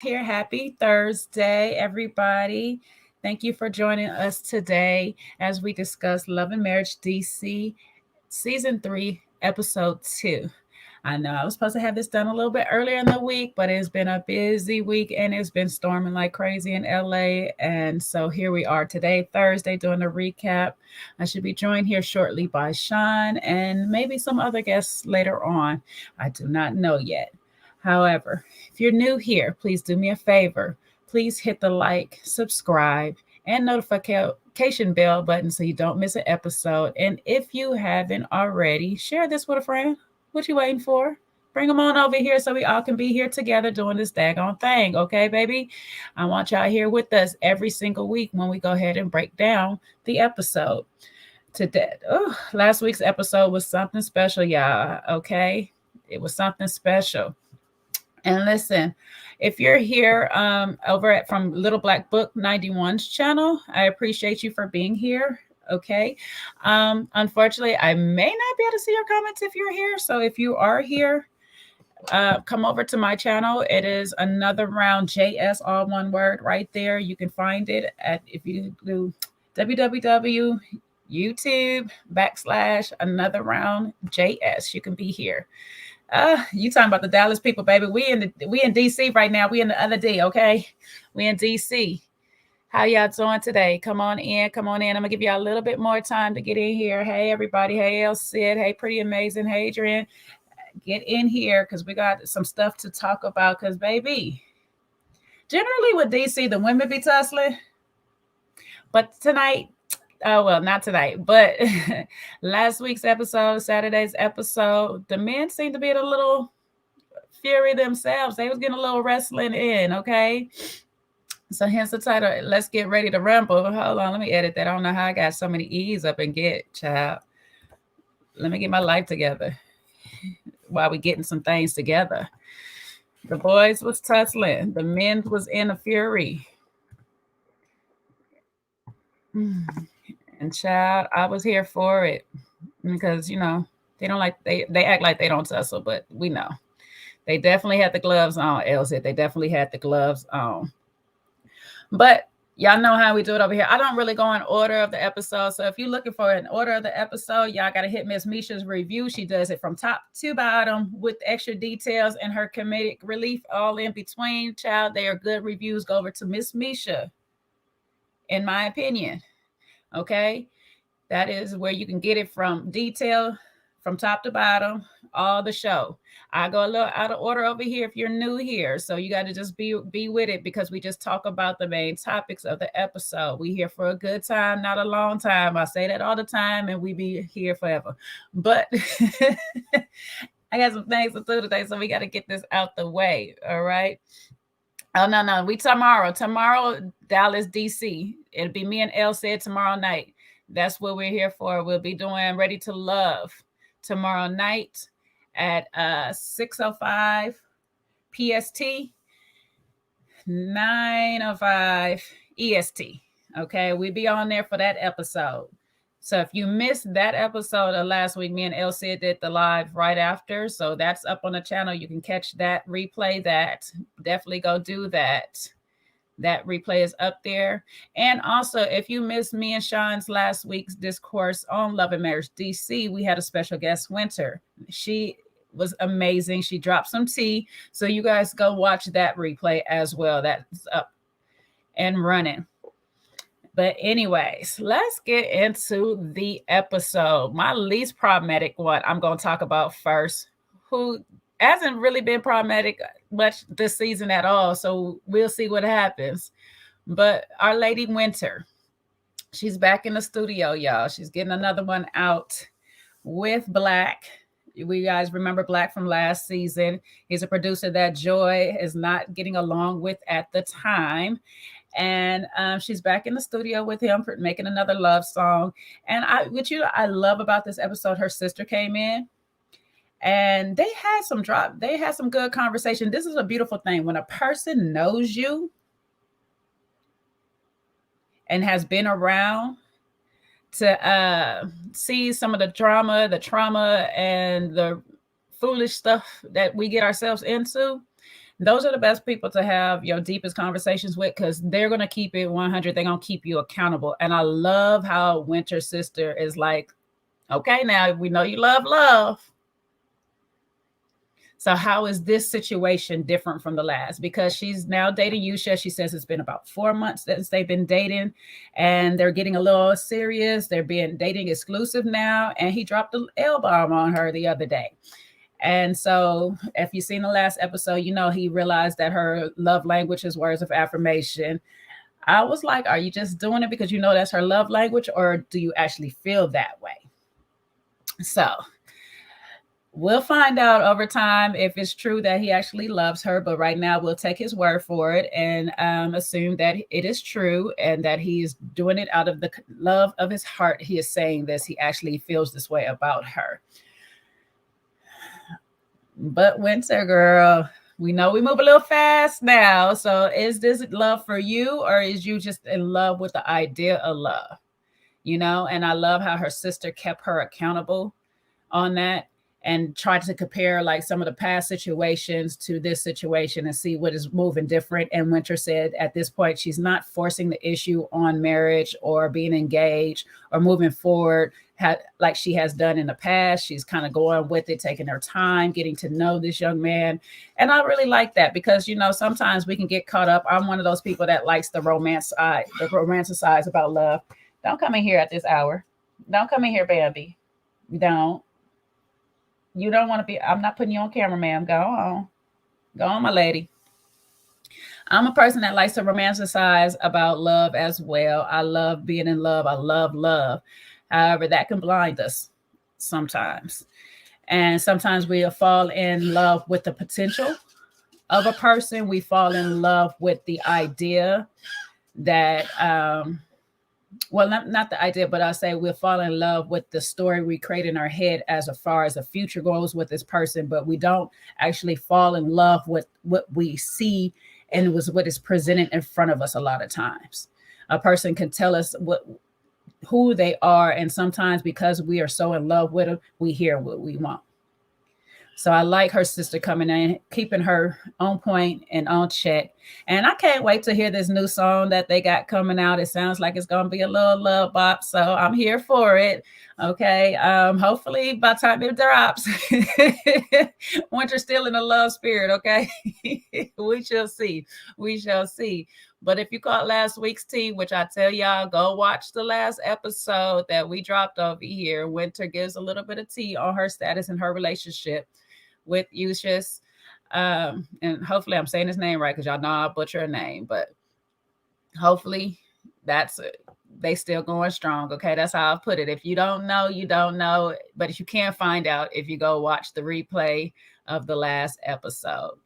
Here. Happy Thursday, everybody. Thank you for joining us today as we discuss Love and Marriage DC Season 3, Episode 2. I know I was supposed to have this done a little bit earlier in the week, but it's been a busy week and it's been storming like crazy in LA. And so here we are today, Thursday, doing a recap. I should be joined here shortly by Sean and maybe some other guests later on. I do not know yet. However, if you're new here, please do me a favor. Please hit the like, subscribe, and notification bell button so you don't miss an episode. And if you haven't already, share this with a friend. What you waiting for? Bring them on over here so we all can be here together doing this daggone thing, okay, baby? I want y'all here with us every single week when we go ahead and break down the episode. Today, last week's episode was something special, y'all, okay? It was something special. And listen, if you're here over at from Little Black Book 91's channel, I appreciate you for being here. Okay. Unfortunately, I may not be able to see your comments if you're here. So if you are here, come over to my channel. It is Another Round JS, all one word right there. You can find it at, if you do www.youtube.com/Another Round JS. You can be here. You talking about the Dallas people, baby. We in DC right now. We in the other D, okay? We in DC. How y'all doing today? Come on in, come on in. I'm gonna give y'all a little bit more time to get in here. Hey everybody, hey El Cid, hey Pretty Amazing, hey Adrian. Get in here because we got some stuff to talk about. Because baby, generally with DC, the women be tussling. But tonight, oh well, not tonight, but last week's episode, Saturday's episode, the men seem to be in a little fury themselves. They was getting a little wrestling in, okay? So hence the title, Let's Get Ready to Rumble. Hold on, let me edit that. I don't know how I got so many E's up and get, child. Let me get my life together while we getting some things together. The boys was tussling. The men was in a fury. And child, I was here for it because they don't like they act like they don't tussle, but we know they definitely had the gloves on. Elle said they definitely had the gloves on. But y'all know how we do it over here. I don't really go in order of the episode, so if you're looking for an order of the episode, y'all got to hit Miss Misha's review. She does it from top to bottom with extra details and her comedic relief all in between. Child, they are good reviews. Go over to Miss Misha, in my opinion. Okay, that is where you can get it from detail, from top to bottom, all the show. I go a little out of order over here if you're new here, so you got to just be with it because we just talk about the main topics of the episode. We here for a good time, not a long time. I say that all the time, and we be here forever. But I got some things to do today, so we got to get this out the way. All right. Oh no, we tomorrow, Dallas, DC. It'll be me and Elle said tomorrow night. That's what we're here for. We'll be doing Ready to Love tomorrow night at 6:05 PST, 9:05 EST. Okay, we'll be on there for that episode. So if you missed that episode of last week, me and Elle said did the live right after. So that's up on the channel. You can catch that, replay that. Definitely go do that. That replay is up there. And also, if you missed me and Sean's last week's discourse on Love and Marriage DC, we had a special guest, Winter. She was amazing. She dropped some tea. So you guys go watch that replay as well. That's up and running. But anyways, let's get into the episode. My least problematic one I'm going to talk about first, who hasn't really been problematic much this season at all. So we'll see what happens. But our lady Winter, she's back in the studio, y'all. She's getting another one out with Black. We guys remember Black from last season. He's a producer that Joy is not getting along with at the time. And she's back in the studio with him for making another love song. And I love about this episode, her sister came in and they had some good conversation. This is a beautiful thing when a person knows you and has been around to see some of the drama, the trauma, and the foolish stuff that we get ourselves into. Those are the best people to have your deepest conversations with, because they're going to keep it 100. They're going to keep you accountable. And I love how Winter's sister is like, okay, now we know you love love. So how is this situation different from the last? Because she's now dating Yusha. She says it's been about 4 months since they've been dating, and they're getting a little serious. They're being dating exclusive now, and he dropped the L-bomb on her the other day. And so if you've seen the last episode, you know he realized that her love language is words of affirmation. I was like, are you just doing it because you know that's her love language, or do you actually feel that way? So we'll find out over time if it's true that he actually loves her. But right now, we'll take his word for it and assume that it is true and that he's doing it out of the love of his heart. He is saying this. He actually feels this way about her. But Winter, girl, we know we move a little fast now. So is this love for you, or is you just in love with the idea of love? You know, and I love how her sister kept her accountable on that and tried to compare like some of the past situations to this situation and see what is moving different. And Winter said at this point, she's not forcing the issue on marriage or being engaged or moving forward like she has done in the past. She's kind of going with it, taking her time, getting to know this young man. And I really like that because, you know, sometimes we can get caught up. I'm one of those people that likes the romanticize about love. Don't come in here at this hour. Don't come in here, Bambi. Don't. You don't want to be, I'm not putting you on camera, ma'am. Go on. Go on, my lady. I'm a person that likes to romanticize about love as well. I love being in love. I love love. However, that can blind us sometimes. And sometimes we fall in love with the potential of a person. We fall in love with the idea that, well, not the idea, but I'll say we'll fall in love with the story we create in our head as far as the future goes with this person, but we don't actually fall in love with what we see and what is presented in front of us a lot of times. A person can tell us who they are, and sometimes because we are so in love with them, we hear what we want. So I like her sister coming in, keeping her on point and on check. And I can't wait to hear this new song that they got coming out. It sounds like it's going to be a little love bop. So I'm here for it. Okay. Hopefully by the time it drops, Winter's still in the love spirit. Okay. We shall see. We shall see. But if you caught last week's tea, which I tell y'all, go watch the last episode that we dropped over here. Winter gives a little bit of tea on her status and her relationship with Eustace. And hopefully I'm saying his name right, because y'all know I butcher a name, but hopefully that's it. They still going strong. Okay, that's how I put it. If you don't know, you don't know. But if you can't find out, if you go watch the replay of the last episode.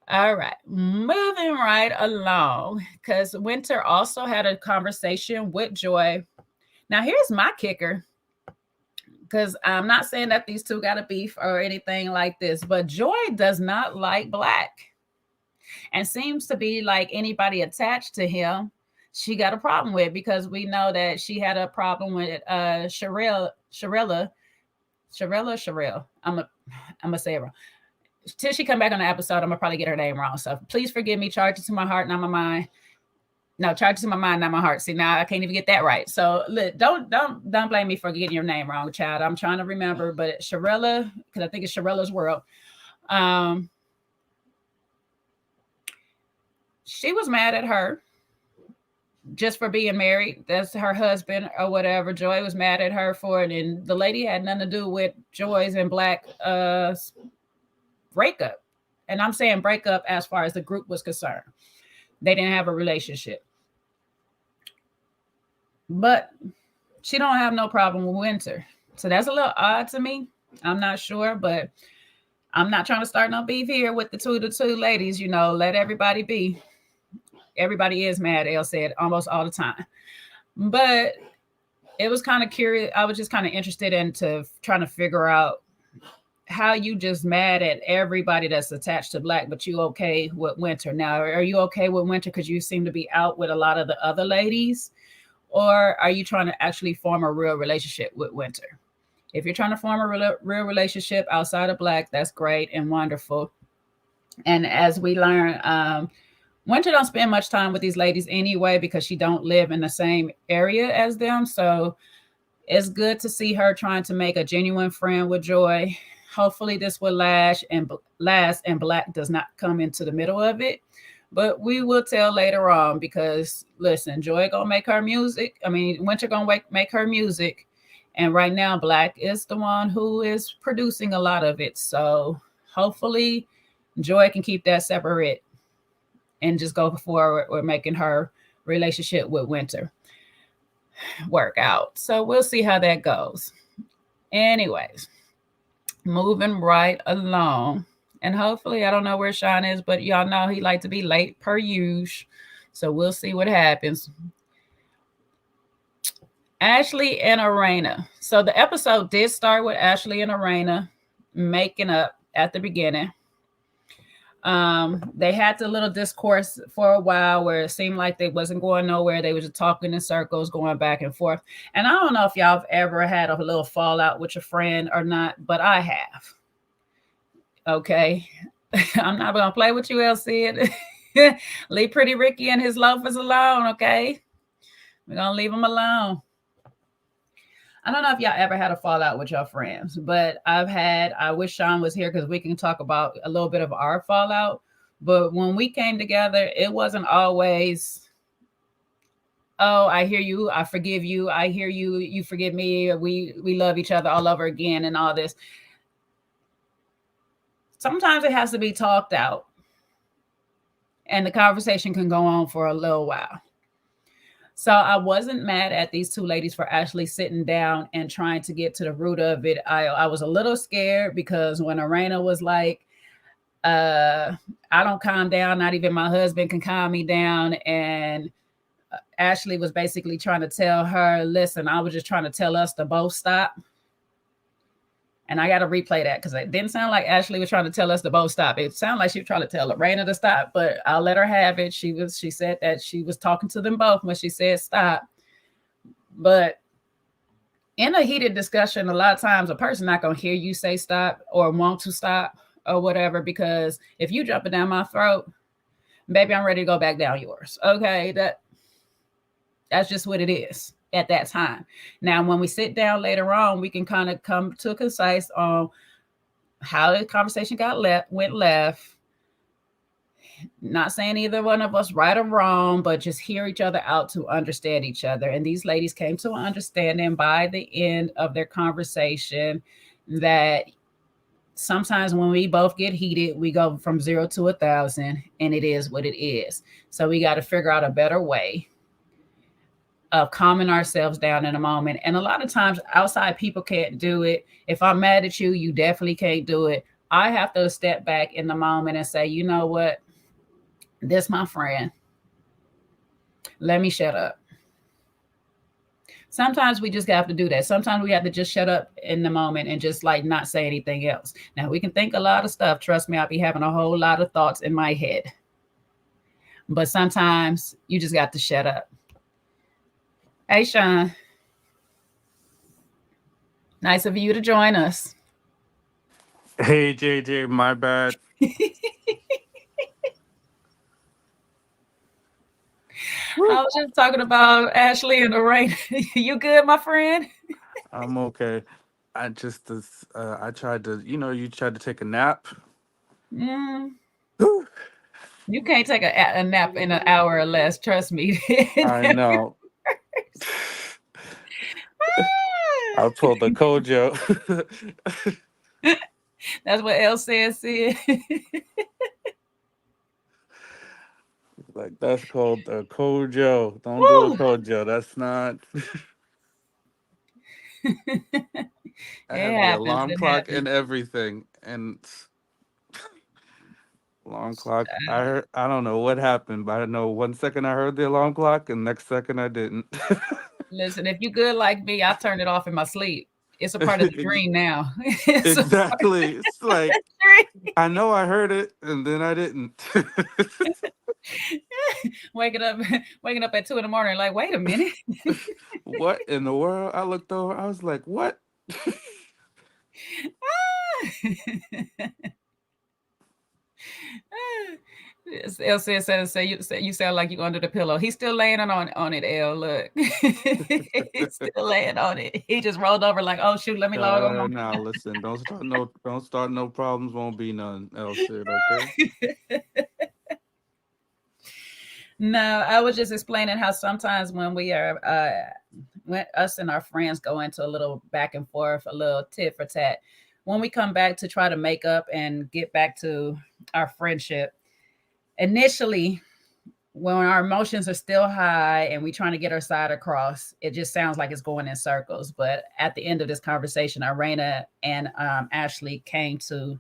All right, moving right along, because Winter also had a conversation with Joy. Now, here's my kicker, because I'm not saying that these two got a beef or anything like this, but Joy does not like Black and seems to be like anybody attached to him, she got a problem with, because we know that she had a problem with Sherelle. I'm gonna say it wrong. Till she come back on the episode, I'm gonna probably get her name wrong. So please forgive me. Charge it to my heart, not my mind. No, charge it to my mind, not my heart. See, now I can't even get that right. So don't blame me for getting your name wrong, child. I'm trying to remember, but Sherella, because I think it's Sherella's World. She was mad at her just for being married. That's her husband or whatever. Joy was mad at her for it, and the lady had nothing to do with Joy's and Black breakup. And I'm saying breakup as far as the group was concerned. They didn't have a relationship. But she don't have no problem with Winter. So that's a little odd to me. I'm not sure, but I'm not trying to start no beef here with the two ladies. You know, let everybody be. Everybody is mad, Elle said, almost all the time. But it was kind of curious. I was just kind of interested into trying to figure out how you just mad at everybody that's attached to Black, but you okay with Winter. Now, are you okay with Winter because you seem to be out with a lot of the other ladies? Or are you trying to actually form a real relationship with Winter? If you're trying to form a real relationship outside of Black, that's great and wonderful. And as we learn, Winter don't spend much time with these ladies anyway because she don't live in the same area as them. So it's good to see her trying to make a genuine friend with Joy. Hopefully, this will last, and Black does not come into the middle of it. But we will tell later on because listen, Joy gonna make her music. I mean, Winter gonna make her music, and right now Black is the one who is producing a lot of it. So hopefully, Joy can keep that separate and just go forward with making her relationship with Winter work out. So we'll see how that goes. Anyways, moving right along. And hopefully, I don't know where Sean is, but y'all know he like to be late per usual. So we'll see what happens. Ashley and Arena. So the episode did start with Ashley and Arena making up at the beginning. They had the little discourse for a while where it seemed like they wasn't going nowhere. They were just talking in circles, going back and forth. And I don't know if y'all have ever had a little fallout with your friend or not, but I have. Okay. I'm not gonna play with you, LC. Leave Pretty Ricky and his loafers alone, okay? We're gonna leave them alone. I don't know if y'all ever had a fallout with your friends, but I wish Sean was here because we can talk about a little bit of our fallout. But when we came together, it wasn't always, oh, I hear you, I forgive you, I hear you, you forgive me, we love each other all over again and all this. Sometimes it has to be talked out. And the conversation can go on for a little while. So I wasn't mad at these two ladies for actually sitting down and trying to get to the root of it. I was a little scared because when Arena was like, I don't calm down, not even my husband can calm me down. And Ashley was basically trying to tell her, listen, I was just trying to tell us to both stop. And I got to replay that because it didn't sound like Ashley was trying to tell us to both stop. It sounded like she was trying to tell Lorena to stop, but I'll let her have it. She said that she was talking to them both when she said stop. But in a heated discussion, a lot of times a person not going to hear you say stop or want to stop or whatever, because if you jumping down my throat, baby, I'm ready to go back down yours. Okay, that's just what it is at that time. Now, when we sit down later on, we can kind of come to a concise on how the conversation went left. Not saying either one of us right or wrong, but just hear each other out to understand each other. And these ladies came to an understanding by the end of their conversation that sometimes when we both get heated, we go from 0 to 1,000, and it is what it is. So we got to figure out a better way of calming ourselves down in a moment. And a lot of times outside people can't do it. If I'm mad at you, you definitely can't do it. I have to step back in the moment and say, you know what? This my friend. Let me shut up. Sometimes we just have to do that. Sometimes we have to just shut up in the moment and just like not say anything else. Now we can think a lot of stuff. Trust me, I'll be having a whole lot of thoughts in my head. But sometimes you just got to shut up. Hey, Sean. Nice of you to join us. Hey, JJ, my bad. I was just talking about Ashley and Lorraine. You good, my friend? I'm okay. I tried to, you tried to take a nap. Mm, you can't take a nap in an hour or less. Trust me. I know. I pulled the Kojo. That's what Elle said. Like, that's called a Kojo. Don't do a Woo! Kojo. That's not. I It had the happens. alarm It clock happens. and everything. And alarm clock, I don't know what happened, but I know 1 second I heard the alarm clock and next second I didn't. Listen, if you good like me, I turn it off in my sleep. It's a part of the Ex- dream now. It's a part of exactly. It's the like, dream. I know I heard it and then I didn't. waking up, waking up at 2 in the morning, like, wait a minute. What in the world? I looked over. I was like, what? El says you sound like you under the pillow. He's still laying on it. El, look, he's still laying on it. He just rolled over like, oh shoot, let me log on. Now listen, don't start no problems, won't be none else shit, okay? No, I was just explaining how sometimes when we are, when us and our friends go into a little back and forth, a little tit for tat, when we come back to try to make up and get back to our friendship, initially, when our emotions are still high and we trying to get our side across, it just sounds like it's going in circles. But at the end of this conversation, Irena and Ashley came to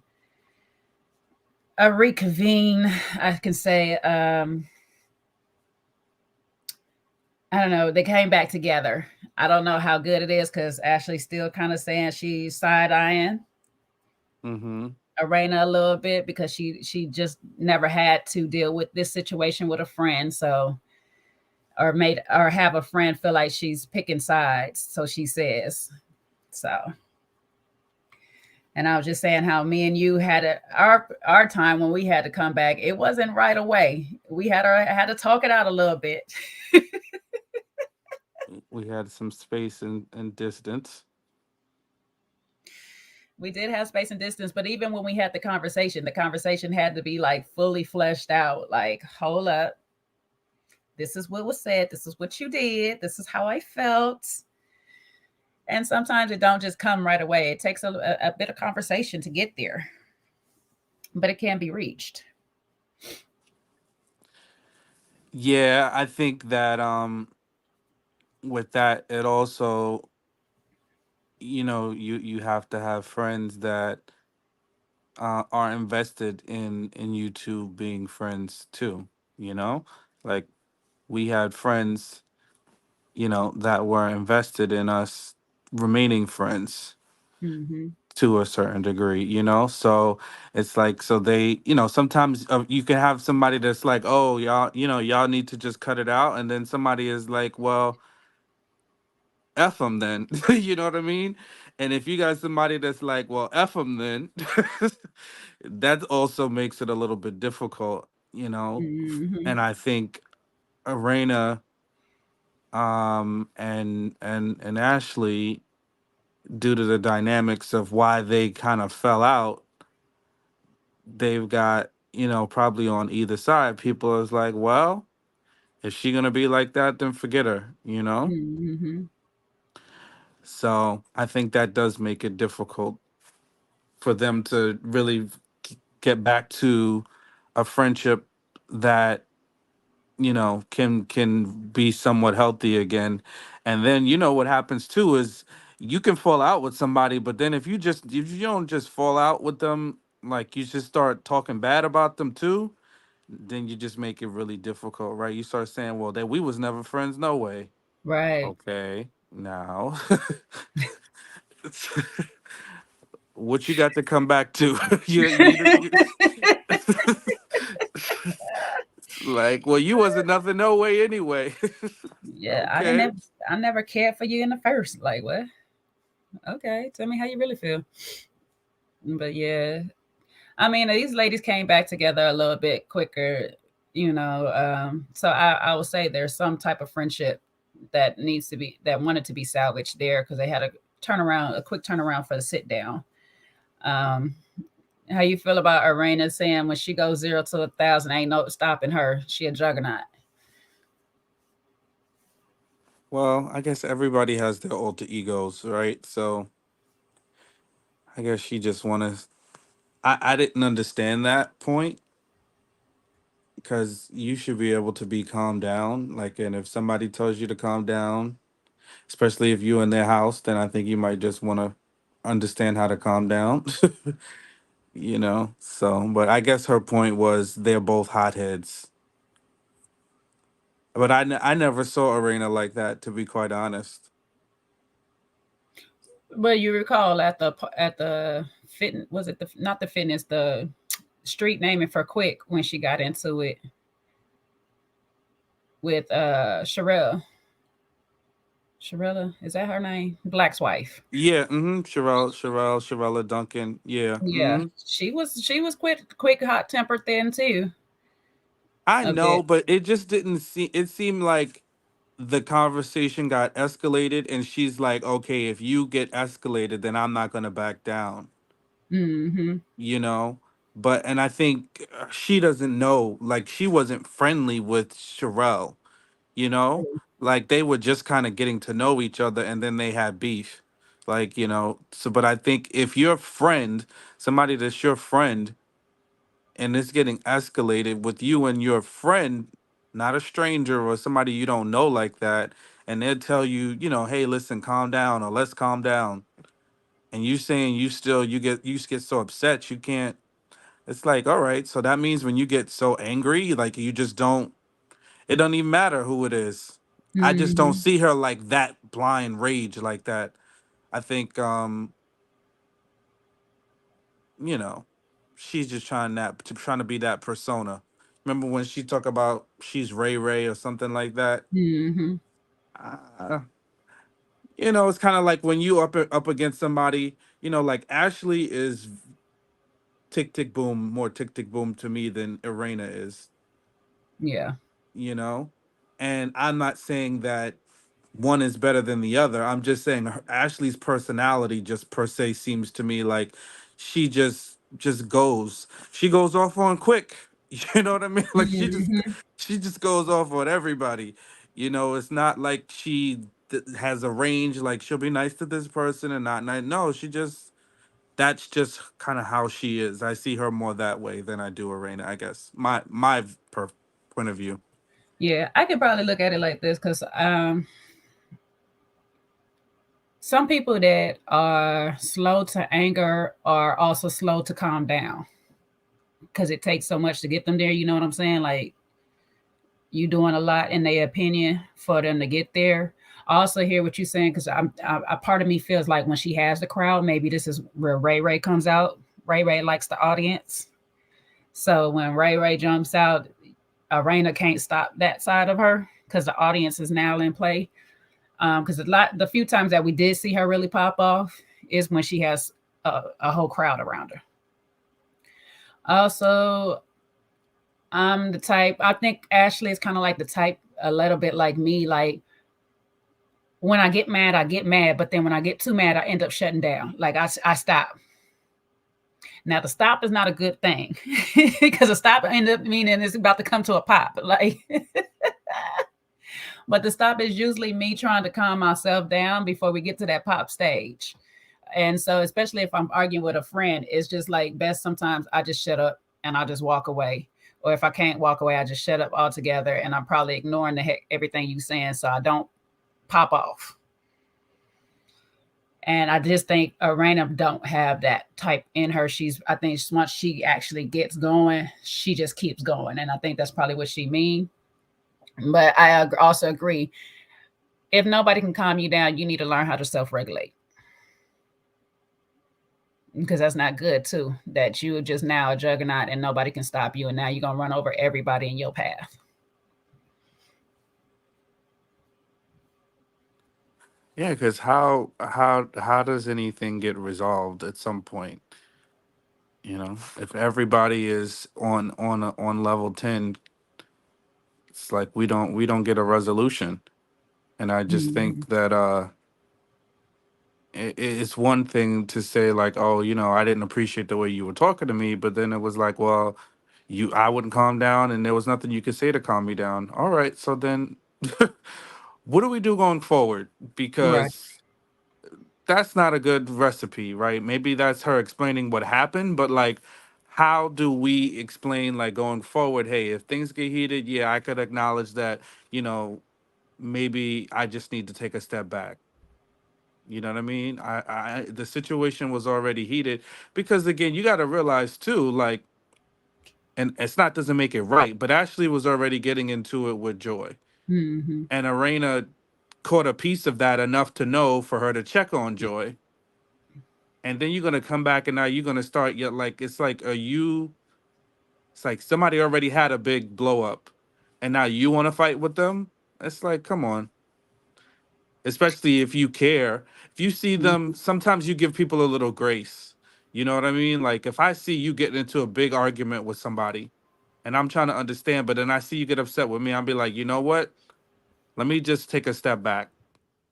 a reconvene. I can say, I don't know. They came back together. I don't know how good it is because Ashley's still kind of saying she's side eyeing Mm-hmm. Arena a little bit because she just never had to deal with this situation with a friend. So or have a friend feel like she's picking sides. So she says. So and I was just saying how me and you had our time when we had to come back. It wasn't right away. We had to talk it out a little bit. We had some space and distance. We did have space and distance, but even when we had the conversation had to be like fully fleshed out. Like, hold up, this is what was said, this is what you did, this is how I felt. And sometimes it don't just come right away. It takes a bit of conversation to get there, but it can be reached. Yeah, I think that with that it also, you have to have friends that are invested in you two being friends too, you know? Like we had friends, that were invested in us remaining friends Mm-hmm. to a certain degree, so it's like, so they, sometimes you can have somebody that's like, oh, y'all need to just cut it out, and then somebody is like, well, F them then. You know what I mean? And if you got somebody that's like, well, F them then, that also makes it a little bit difficult, Mm-hmm. and I think Arena, and Ashley, due to the dynamics of why they kind of fell out, they've got, probably on either side, people is like, well, if she gonna be like that, then forget her. Mm-hmm. So I think that does make it difficult for them to really get back to a friendship that, can be somewhat healthy again. And then, what happens too is you can fall out with somebody, but then if you don't just fall out with them, like you just start talking bad about them too, then you just make it really difficult, right? You start saying, well, that we was never friends, no way. Right. Okay, now what you got to come back to? You like, well, you wasn't nothing, no way, anyway. Yeah, Okay. I never cared for you in the first. Like what? Okay, tell me how you really feel. But yeah, I mean, these ladies came back together a little bit quicker, So I would say there's some type of friendship that wanted to be salvaged there because they had a quick turnaround for the sit down. Um, how you feel about Arena saying when she goes 0 to 1,000, ain't no stopping her. She a juggernaut. Well, I guess everybody has their alter egos, right? So I guess she just wanna. I didn't understand that point because you should be able to be calmed down. Like, and if somebody tells you to calm down, especially if you in their house, then I think you might just want to understand how to calm down. So, but I guess her point was they're both hotheads. But I never saw Arena like that, to be quite honest. Well, you recall at the fitness, was it the not the fitness, the street naming for Quick when she got into it, with Sherelle. Sharella, is that her name? Black's wife. Yeah, mm-hmm. Sharella Duncan. Yeah. Yeah, Mm-hmm. she was quick, hot tempered then too, I a know, bit. but it just didn't seem. It seemed like the conversation got escalated, and she's like, "Okay, if you get escalated, then I'm not gonna back down." Mm-hmm. You know, but and I think she doesn't know. Like she wasn't friendly with Sherelle. You know, like they were just kind of getting to know each other, and then they had beef. Like so. But I think if your friend, somebody that's your friend and it's getting escalated with you and your friend, not a stranger or somebody you don't know like that, and they'll tell you, hey, listen, calm down, or let's calm down, and you saying you get so upset you can't. It's like, all right, so that means when you get so angry, like you just don't. It doesn't even matter who it is. I just don't Mm-hmm. see her like that blind rage like that. I think you know, she's just trying to be that persona. Remember when she talked about she's Ray Ray or something like that? Mm-hmm. Uh, it's kind of like when you up against somebody. Like Ashley is tick tick boom more tick tick boom to me than Irena is. Yeah. you know and I'm not saying that one is better than the other. I'm just saying Ashley's personality just per se seems to me like she goes off on quick. You know what I mean? Like Mm-hmm. she just goes off on everybody. It's not like she has a range, like she'll be nice to this person and not nice. No, that's just kind of how she is. I see her more that way than I do Arena, I guess. My point of view. Yeah, I could probably look at it like this because some people that are slow to anger are also slow to calm down because it takes so much to get them there. You know what I'm saying? Like you doing a lot in their opinion for them to get there. I also hear what you're saying because a part of me feels like when she has the crowd, maybe this is where Ray Ray comes out. Ray Ray likes the audience, so when Ray Ray jumps out, Arena can't stop that side of her because the audience is now in play. Because the few times that we did see her really pop off is when she has a whole crowd around her. Also, I'm the type. I think Ashley is kind of like the type a little bit like me. Like when I get mad, but then when I get too mad, I end up shutting down. Like I stop. Now the stop is not a good thing because a stop end up meaning it's about to come to a pop. Like, but the stop is usually me trying to calm myself down before we get to that pop stage. And so, especially if I'm arguing with a friend, it's just like best sometimes I just shut up and I'll just walk away. Or if I can't walk away, I just shut up altogether and I'm probably ignoring the heck everything you saying so I don't pop off. And I just think Arena don't have that type in her. I think once she actually gets going, she just keeps going, and I think that's probably what she mean. But I also agree, if nobody can calm you down, you need to learn how to self regulate because that's not good too. That you just now a juggernaut and nobody can stop you, and now you're gonna run over everybody in your path. Yeah, because how does anything get resolved at some point? If everybody is on level 10, it's like we don't get a resolution. And I just Mm-hmm. think that it's one thing to say like, oh, I didn't appreciate the way you were talking to me, but then it was like, well, I wouldn't calm down, and there was nothing you could say to calm me down. All right, so then, what do we do going forward? Right. Because that's not a good recipe, right? Maybe that's her explaining what happened, but like, how do we explain like going forward? Hey, if things get heated, yeah, I could acknowledge that. You know, maybe I just need to take a step back. You know what I mean? The situation was already heated because again, you got to realize too, like, and it's not doesn't make it right, but Ashley was already getting into it with Joy, Mm-hmm. and Arena caught a piece of that enough to know for her to check on Joy, and then you're gonna come back and now you're gonna start yet like it's like it's like somebody already had a big blow up, and now you want to fight with them. It's like, come on. especially if you care. If you see them, sometimes you give people a little grace. You know what I mean? Like if I see you getting into a big argument with somebody and I'm trying to understand, but then I see you get upset with me, I'll be like, you know what? Let me just take a step back.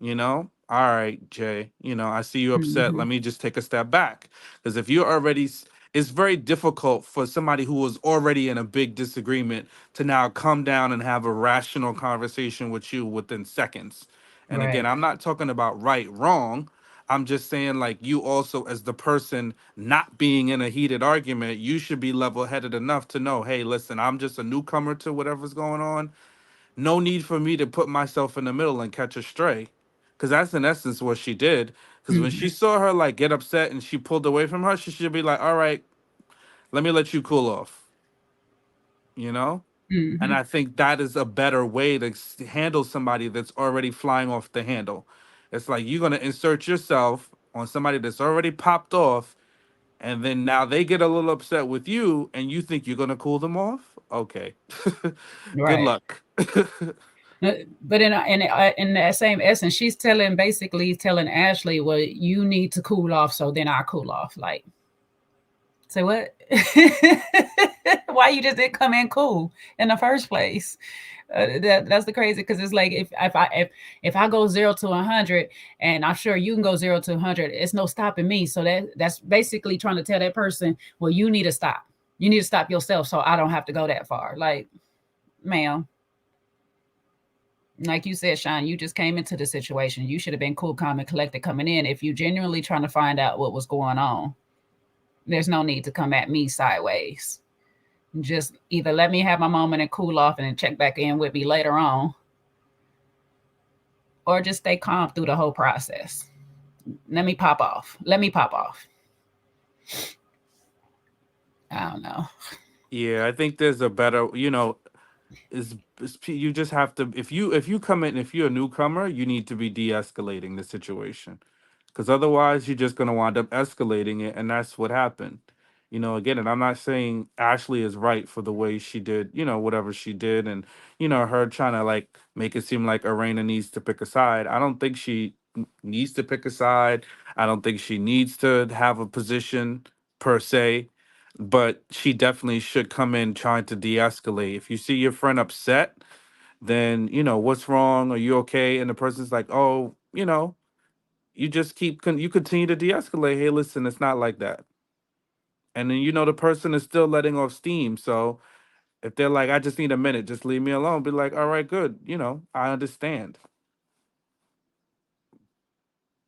All right, Jay, I see you upset. Mm-hmm. Let me just take a step back. Because if you're already, it's very difficult for somebody who was already in a big disagreement to now come down and have a rational conversation with you within seconds. And again, Right. I'm not talking about right, wrong. I'm just saying, like, you also, as the person not being in a heated argument, you should be level headed enough to know, hey, listen, I'm just a newcomer to whatever's going on. No need for me to put myself in the middle and catch a stray, because that's in essence what she did. Because when Mm-hmm. she saw her like get upset and she pulled away from her, she should be like, all right, let me let you cool off, you know and Mm-hmm. I think that is a better way to handle somebody that's already flying off the handle. It's like you're going to insert yourself on somebody that's already popped off, and then now they get a little upset with you and you think you're going to cool them off. Okay. Good Right. luck. Uh, But in that same essence, she's basically telling Ashley, "Well, you need to cool off, so then I cool off." Like, say what? Why you just didn't come in cool in the first place? That's the crazy, because it's like if I go 0 to 100, and I'm sure you can go 0 to 100, it's no stopping me. So that's basically trying to tell that person, well, you need to stop. You need to stop yourself, so I don't have to go that far. Like, ma'am, like you said, Sean, you just came into the situation. You should have been cool, calm, and collected coming in. If you genuinely trying to find out what was going on, there's no need to come at me sideways. Just either let me have my moment and cool off and then check back in with me later on, or just stay calm through the whole process. Let me pop off. Let me pop off. I don't know. Yeah, I think there's a better, you just have to, if you come in, if you're a newcomer, you need to be de-escalating the situation, because otherwise you're just going to wind up escalating it, and that's what happened. Again, and I'm not saying Ashley is right for the way she did, whatever she did, and her trying to like make it seem like Arena needs to pick a side. I don't think she needs to pick a side. I don't think she needs to have a position per se, but she definitely should come in trying to de-escalate. If you see your friend upset, then what's wrong, are you okay? And the person's like, oh, you just you continue to de-escalate. Hey, listen, it's not like that. And then the person is still letting off steam. So if they're like, I just need a minute, just leave me alone, be like, all right, good, I understand.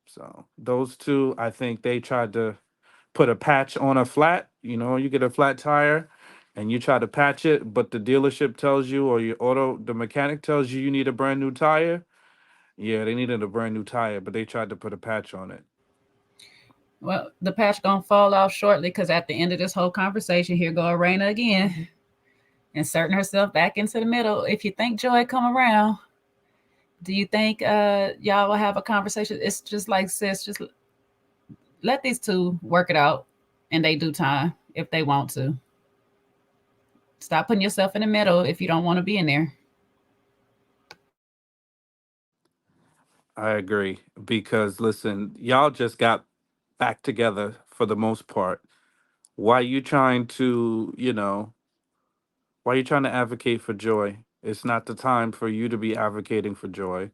So those two, I think they tried to put a patch on a flat. You get a flat tire and you try to patch it, but the dealership tells you, or the mechanic tells you need a brand new tire. Yeah, they needed a brand new tire, but they tried to put a patch on it. Well, the patch gonna fall off shortly, because at the end of this whole conversation, here go Arena again, inserting herself back into the middle. If you think Joy come around, do you think y'all will have a conversation? It's just like, sis, just let these two work it out in they due time if they want to. Stop putting yourself in the middle if you don't want to be in there. I agree, because listen, y'all just got back together for the most part. Why you trying to, why you trying to advocate for Joy? It's not the time for you to be advocating for Joy,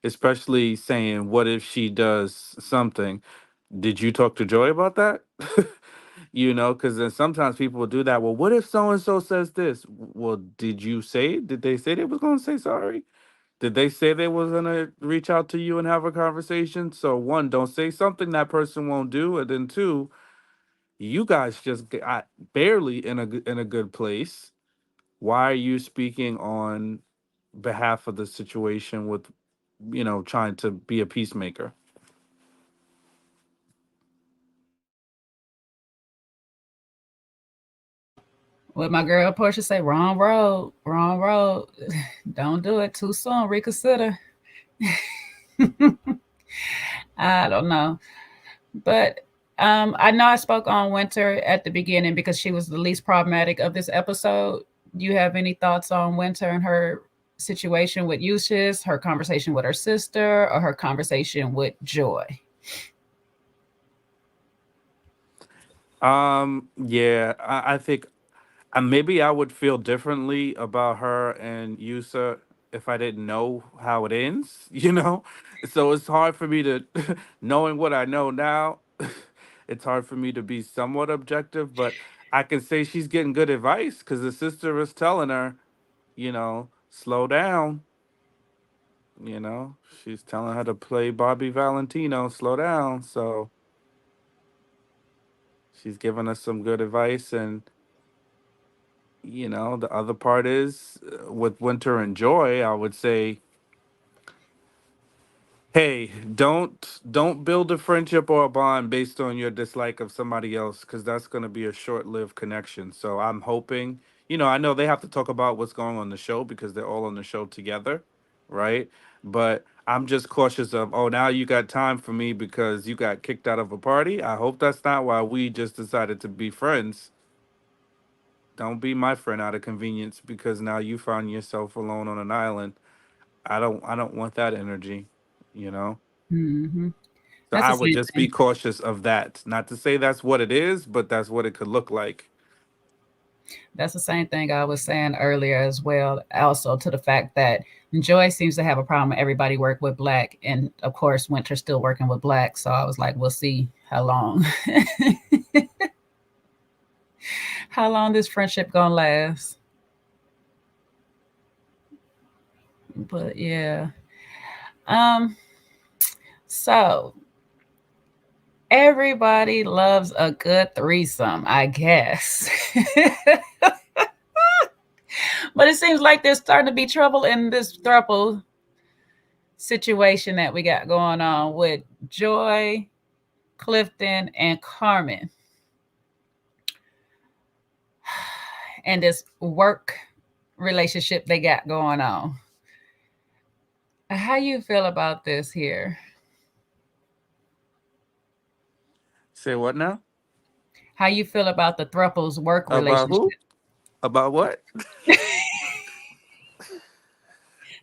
especially saying, what if she does something? Did you talk to Joy about that? Because then sometimes people will do that. Well, what if so and so says this? Well, did you say? Did they say they was going to say sorry? Did they say they was going to reach out to you and have a conversation? So one, don't say something that person won't do, and then two, you guys just got barely in a good place. Why are you speaking on behalf of the situation with, trying to be a peacemaker? What my girl Portia say, wrong road, wrong road. Don't do it too soon. Reconsider. I don't know. But I know I spoke on Winter at the beginning because she was the least problematic of this episode. Do you have any thoughts on Winter and her? situation with Eustace, her conversation with her sister, or her conversation with Joy? Yeah, I think maybe I would feel differently about her and Yusa if I didn't know how it ends, you know? So it's hard for me to, knowing what I know now, it's hard for me to be somewhat objective, but I can say she's getting good advice because the sister is telling her, slow down, you know? She's telling her to play Bobby Valentino, slow down. So she's giving us some good advice. And the other part is with Winter and Joy, I would say, hey, don't build a friendship or a bond based on your dislike of somebody else, because that's going to be a short-lived connection. So I'm hoping, I know they have to talk about what's going on the show because they're all on the show together, right? But I'm just cautious of, oh, now you got time for me because you got kicked out of a party. I hope that's not why we just decided to be friends. Don't be my friend out of convenience because now you find yourself alone on an island. I don't want that energy, you know? Hmm. So That's I the would same just be thing. cautious of that. Not to say that's what it is, but that's what it could look like. That's the same thing I was saying earlier as well. Also, to the fact that Joy seems to have a problem with everybody work with Black, and of course, Winter's still working with Black. So I was like, we'll see how long, how long this friendship gonna last. But yeah, um, so everybody loves a good threesome, I guess. But it seems like there's starting to be trouble in this throuple situation that we got going on with Joy, Clifton, and Carmen, and this work relationship they got going on. How you feel about this here? Say what now? How you feel about the thruples work About relationship? who? About what?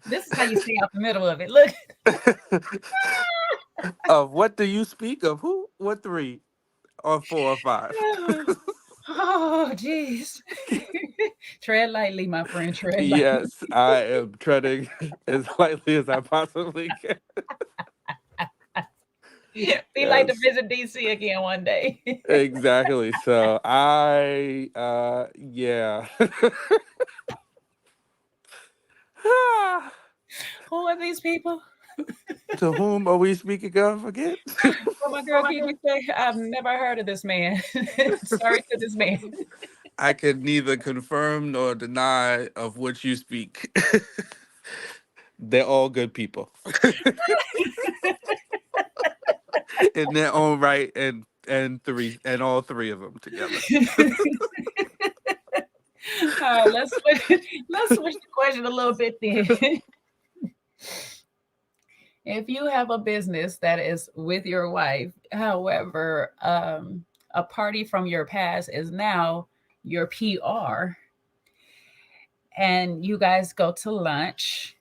This is how you stay out the middle of it. Look. Of what do you speak of? Who? What three? Or four or five? Oh, jeez. Tread lightly, my friend. Tread lightly. Yes, I am treading as lightly as I possibly can. We like to Yes, visit DC again one day. exactly. So yeah. Who are these people? To whom are we speaking of again? Well, my girl Kiki say, I've never heard of this man. Sorry to this man. I can neither confirm nor deny of which you speak. They're all good people in their own right, and all three of them together. All right, let's switch the question a little bit then. If you have a business that is with your wife, however, a party from your past is now your PR, and you guys go to lunch,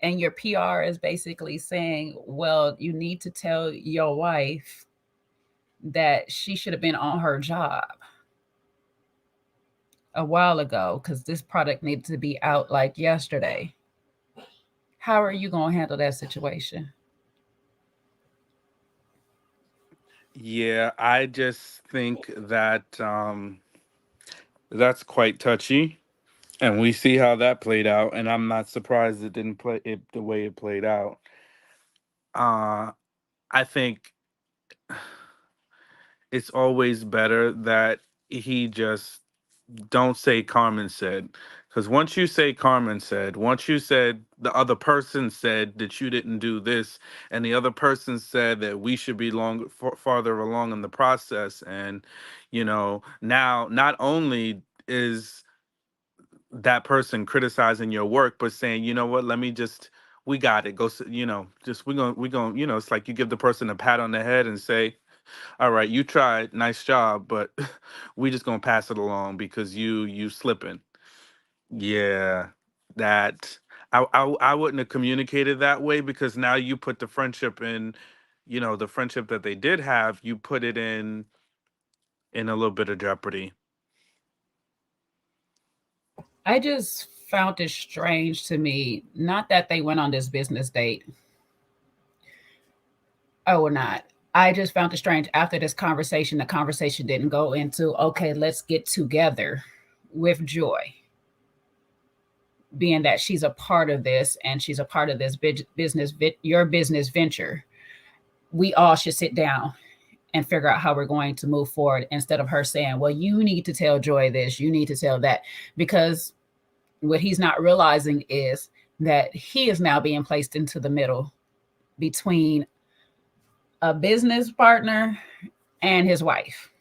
and your PR is basically saying, well, you need to tell your wife that she should have been on her job a while ago because this product needed to be out like yesterday. How are you going to handle that situation? Yeah, I just think that that's quite touchy, and we see how that played out. And I'm not surprised it didn't play it the way it played out. Uh, I think it's always better that he just don't say Carmen said. Because once you said the other person said that you didn't do this, and the other person said that we should be farther along in the process, and now not only is that person criticizing your work, but saying, you know what, let me just, we got it. Just we're gonna, it's like you give the person a pat on the head and say, all right, you tried, nice job, but we just gonna pass it along because you slipping. Yeah, that I wouldn't have communicated that way, because now you put the friendship in, the friendship that they did have, you put it in a little bit of jeopardy. I just found it strange to me, not that they went on this business date or not. I just found it strange after this conversation, the conversation didn't go into, okay, let's get together with Joy, being that she's a part of this and she's a part of this your business venture. We all should sit down and figure out how we're going to move forward, instead of her saying, well, you need to tell Joy this, you need to tell that. Because what he's not realizing is that he is now being placed into the middle between a business partner and his wife.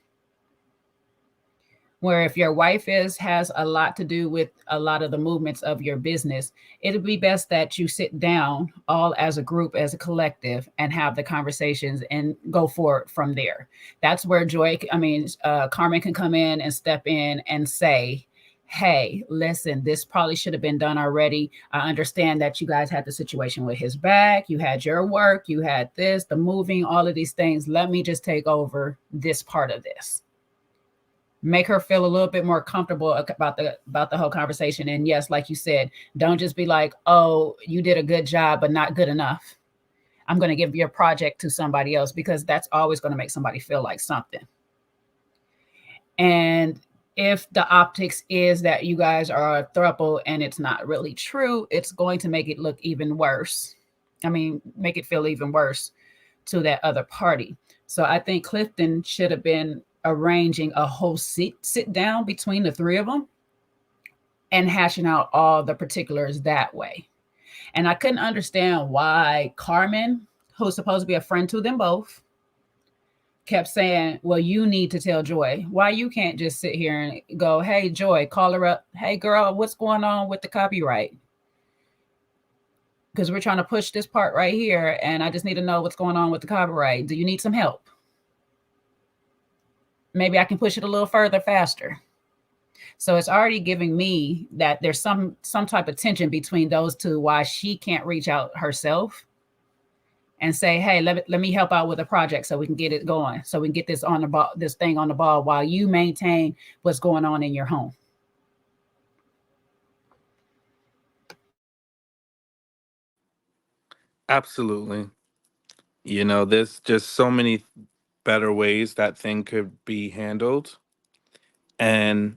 Where if your wife has a lot to do with a lot of the movements of your business, it'll be best that you sit down all as a group, as a collective, and have the conversations and go forward from there. That's where Carmen can come in and step in and say, hey, listen, this probably should have been done already. I understand that you guys had the situation with his back, you had your work, you had this, the moving, all of these things. Let me just take over this part of this, make her feel a little bit more comfortable about the whole conversation. And yes, like you said, don't just be like, oh, you did a good job but not good enough, I'm going to give your project to somebody else, because that's always going to make somebody feel like something. And if the optics is that you guys are a throuple and it's not really true, it's going to make it look even worse. Make it feel even worse to that other party. So I think Clifton should have been arranging a whole sit down between the three of them and hashing out all the particulars that way. And I couldn't understand why Carmen, who's supposed to be a friend to them both, kept saying, well, you need to tell Joy. Why you can't just sit here and go, hey, Joy, call her up. Hey, girl, what's going on with the copyright? Because we're trying to push this part right here, and I just need to know what's going on with the copyright. Do you need some help? Maybe I can push it a little further, faster. So it's already giving me that there's some type of tension between those two, why she can't reach out herself and say, hey, let me help out with a project so we can get it going, so we can get this on the ball, this thing on the ball, while you maintain what's going on in your home. Absolutely. There's just so many better ways that thing could be handled. And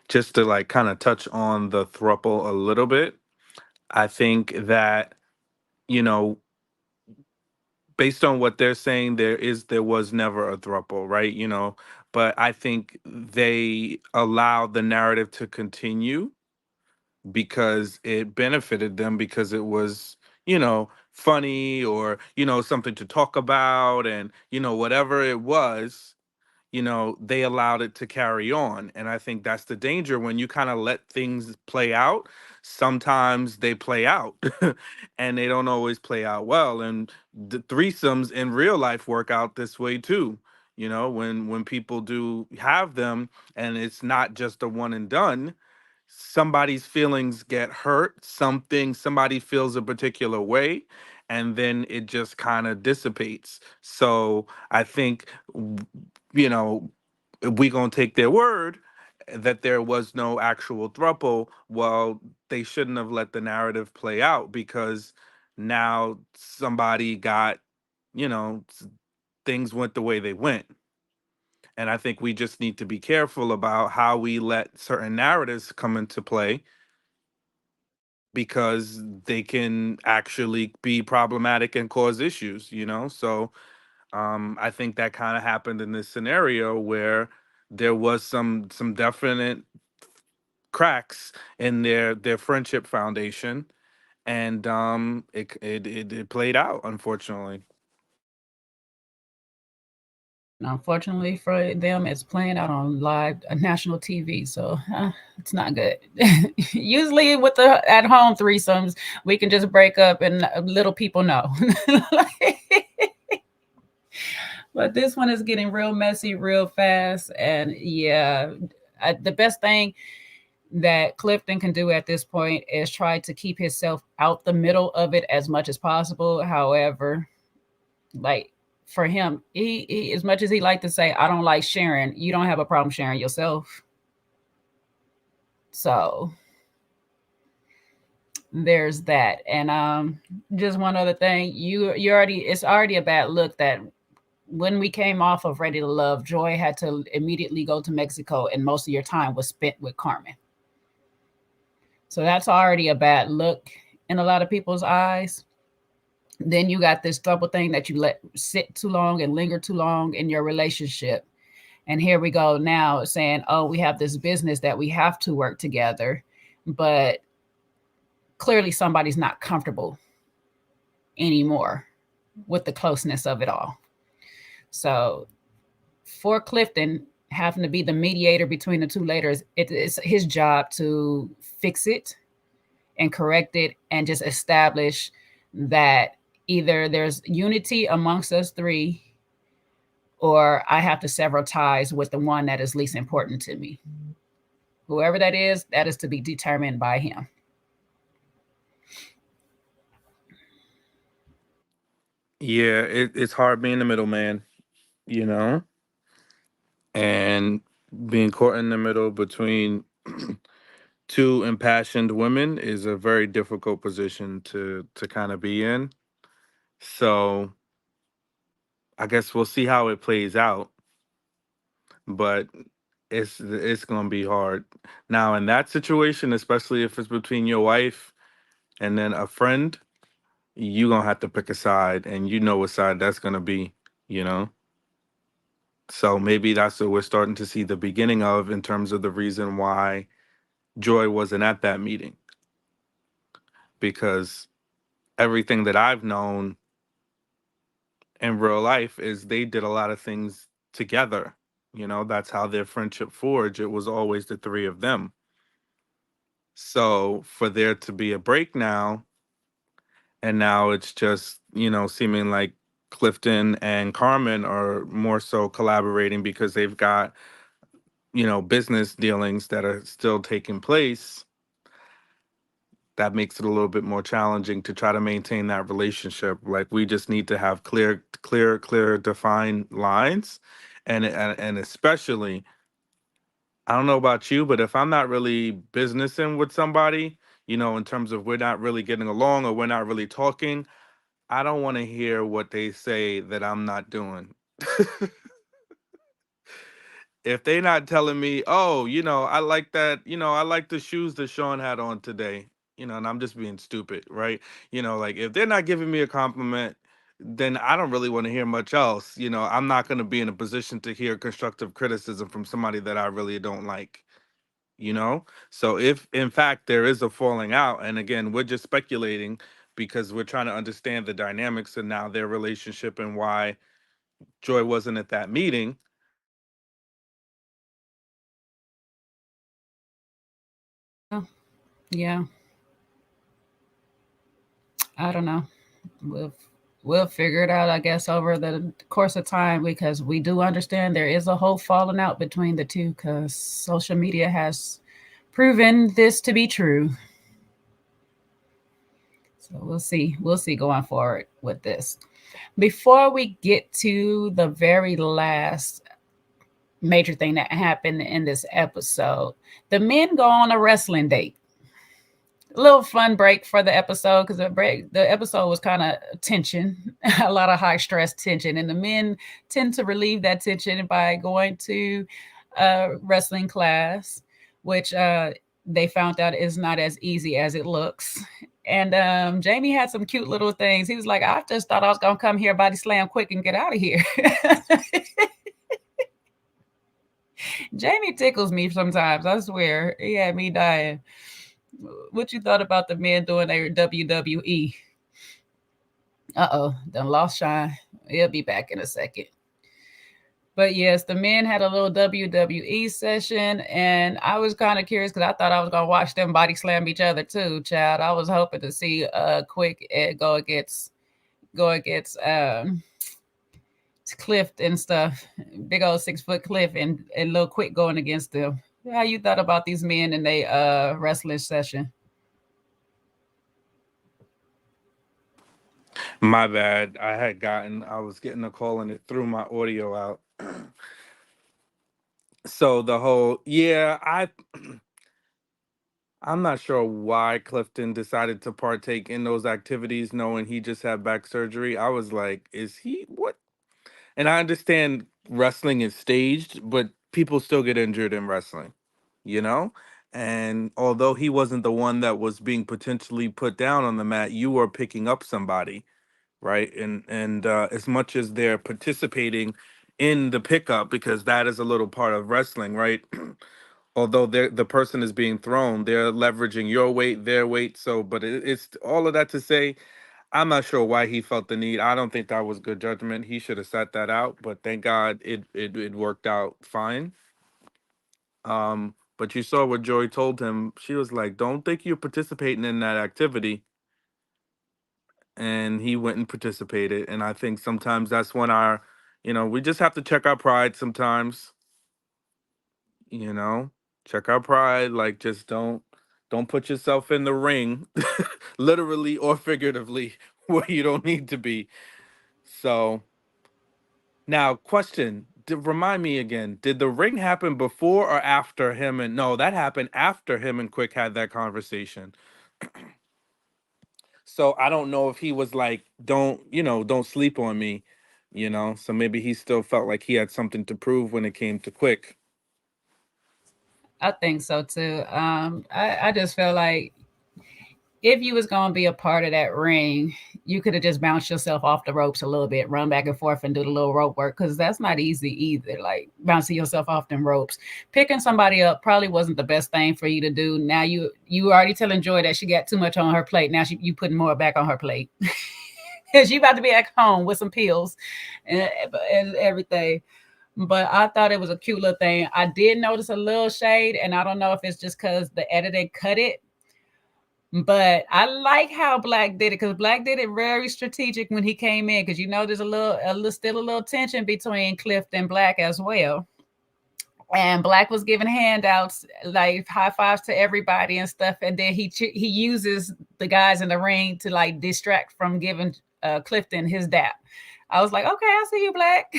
just to like kind of touch on the thruple a little bit, I think that, you know, based on what they're saying, there was never a thruple, right? But I think they allowed the narrative to continue because it benefited them, because it was, funny, or, something to talk about, and, whatever it was, they allowed it to carry on. And I think that's the danger when you kind of let things play out. Sometimes they play out and they don't always play out well. And the threesomes in real life work out this way too. When people do have them, and it's not just a one and done, somebody's feelings get hurt, somebody feels a particular way, and then it just kind of dissipates. So I think, you know if we gonna take their word that there was no actual throuple, well, they shouldn't have let the narrative play out, because now somebody got, things went the way they went. And I think we just need to be careful about how we let certain narratives come into play, because they can actually be problematic and cause issues. So I think that kind of happened in this scenario, where there was some definite cracks in their friendship foundation, and it played out, unfortunately. And unfortunately for them, it's playing out on live national TV. So it's not good. Usually with the at home threesomes, we can just break up and little people know. But this one is getting real messy real fast. And yeah, the best thing, that Clifton can do at this point is try to keep himself out the middle of it as much as possible. However, like for him, he as much as he like to say, I don't like sharing, you don't have a problem sharing yourself. So there's that. And just one other thing, you already, it's already a bad look that when we came off of Ready to Love, Joy had to immediately go to Mexico and most of your time was spent with Carmen. So that's already a bad look in a lot of people's eyes. Then you got this double thing that you let sit too long and linger too long in your relationship. And here we go now saying, oh, we have this business that we have to work together. But clearly somebody's not comfortable anymore with the closeness of it all. So for Clifton, having to be the mediator between the two leaders, it's his job to fix it and correct it and just establish that either there's unity amongst us three or I have to sever ties with the one that is least important to me. Whoever that is to be determined by him. Yeah, it's hard being the middleman, you know, and being caught in the middle between two impassioned women is a very difficult position to kind of be in. So I guess we'll see how it plays out, but it's gonna be hard. Now in that situation, especially if it's between your wife and then a friend, you gonna have to pick a side, and you know what side that's gonna be, you know. So maybe that's what we're starting to see the beginning of in terms of the reason why Joy wasn't at that meeting, because everything that I've known in real life is they did a lot of things together. You know, that's how their friendship forged. It was always the three of them. So for there to be a break now, and now it's just, you know, seeming like Clifton and Carmen are more so collaborating because they've got, you know, business dealings that are still taking place. That makes it a little bit more challenging to try to maintain that relationship. Like we just need to have clear defined lines. And especially, I don't know about you, but if I'm not really businessing with somebody, you know, in terms of we're not really getting along or we're not really talking, I don't want to hear what they say that I'm not doing. If they not telling me, oh, you know, I like that, you know, I like the shoes that Sean had on today, you know, and I'm just being stupid, right? You know, like if they're not giving me a compliment, then I don't really want to hear much else. You know, I'm not going to be in a position to hear constructive criticism from somebody that I really don't like, you know? So if in fact there is a falling out, and again, we're just speculating because we're trying to understand the dynamics and now their relationship and why Joy wasn't at that meeting. Yeah, yeah. I don't know. We'll we'll figure it out, I guess, over the course of time because we do understand there is a whole falling out between the two because social media has proven this to be true. So we'll see. We'll see going forward with this. Before we get to the very last major thing that happened in this episode, the men go on a wrestling date. A little fun break for the episode because the episode was kind of tension, a lot of high stress tension, and the men tend to relieve that tension by going to a wrestling class, which they found out is not as easy as it looks. And Jamie had some cute little things. He was like, I just thought I was gonna come here, body slam quick, and get out of here. Jamie tickles me sometimes. I swear, he had me dying. What you thought about the men doing their WWE? Done lost shine. He'll be back in a second. But yes, the men had a little WWE session, and I was kind of curious because I thought I was gonna watch them body slam each other too, child. I was hoping to see Quick go against Cliff and stuff, big old 6 foot Cliff and little Quick going against them. How you thought about these men in they wrestling session? My bad. I was getting a call and it threw my audio out. So the whole, yeah, I'm not sure why Clifton decided to partake in those activities knowing he just had back surgery. I was like, is he what? And I understand wrestling is staged, but people still get injured in wrestling, you know? And although he wasn't the one that was being potentially put down on the mat, you were picking up somebody, right? And as much as they're participating in the pickup, because that is a little part of wrestling, right? Although the person is being thrown, they're leveraging your weight, their weight. So, but it's all of that to say, I'm not sure why he felt the need. I don't think that was good judgment. He should have sat that out. But thank God it worked out fine. But you saw what Joy told him. She was like, "Don't think you're participating in that activity," and he went and participated. And I think sometimes that's when we just have to check our pride sometimes. You know, check our pride. Like, just don't put yourself in the ring, literally or figuratively, where you don't need to be. So now, question. Remind me again. Did the ring happen before or after him and no, that happened after him and Quick had that conversation. So I don't know if he was like, don't sleep on me. So maybe he still felt like he had something to prove when it came to Quick. I think so too. I just feel like if you was gonna be a part of that ring, you could have just bounced yourself off the ropes a little bit, run back and forth and do the little rope work because that's not easy either. Like bouncing yourself off them ropes, picking somebody up probably wasn't the best thing for you to do. Now you already telling Joy that she got too much on her plate. Now you putting more back on her plate. She about to be at home with some pills and everything. But I thought it was a cute little thing. I did notice a little shade, and I don't know if it's just because the editing cut it, but I like how Black did it because Black did it very strategic when he came in because there's still a little tension between Cliff and Black as well. And Black was giving handouts, like high fives to everybody and stuff, and then he uses the guys in the ring to like distract from giving Clifton his dap. I was like, okay, I see you, Black.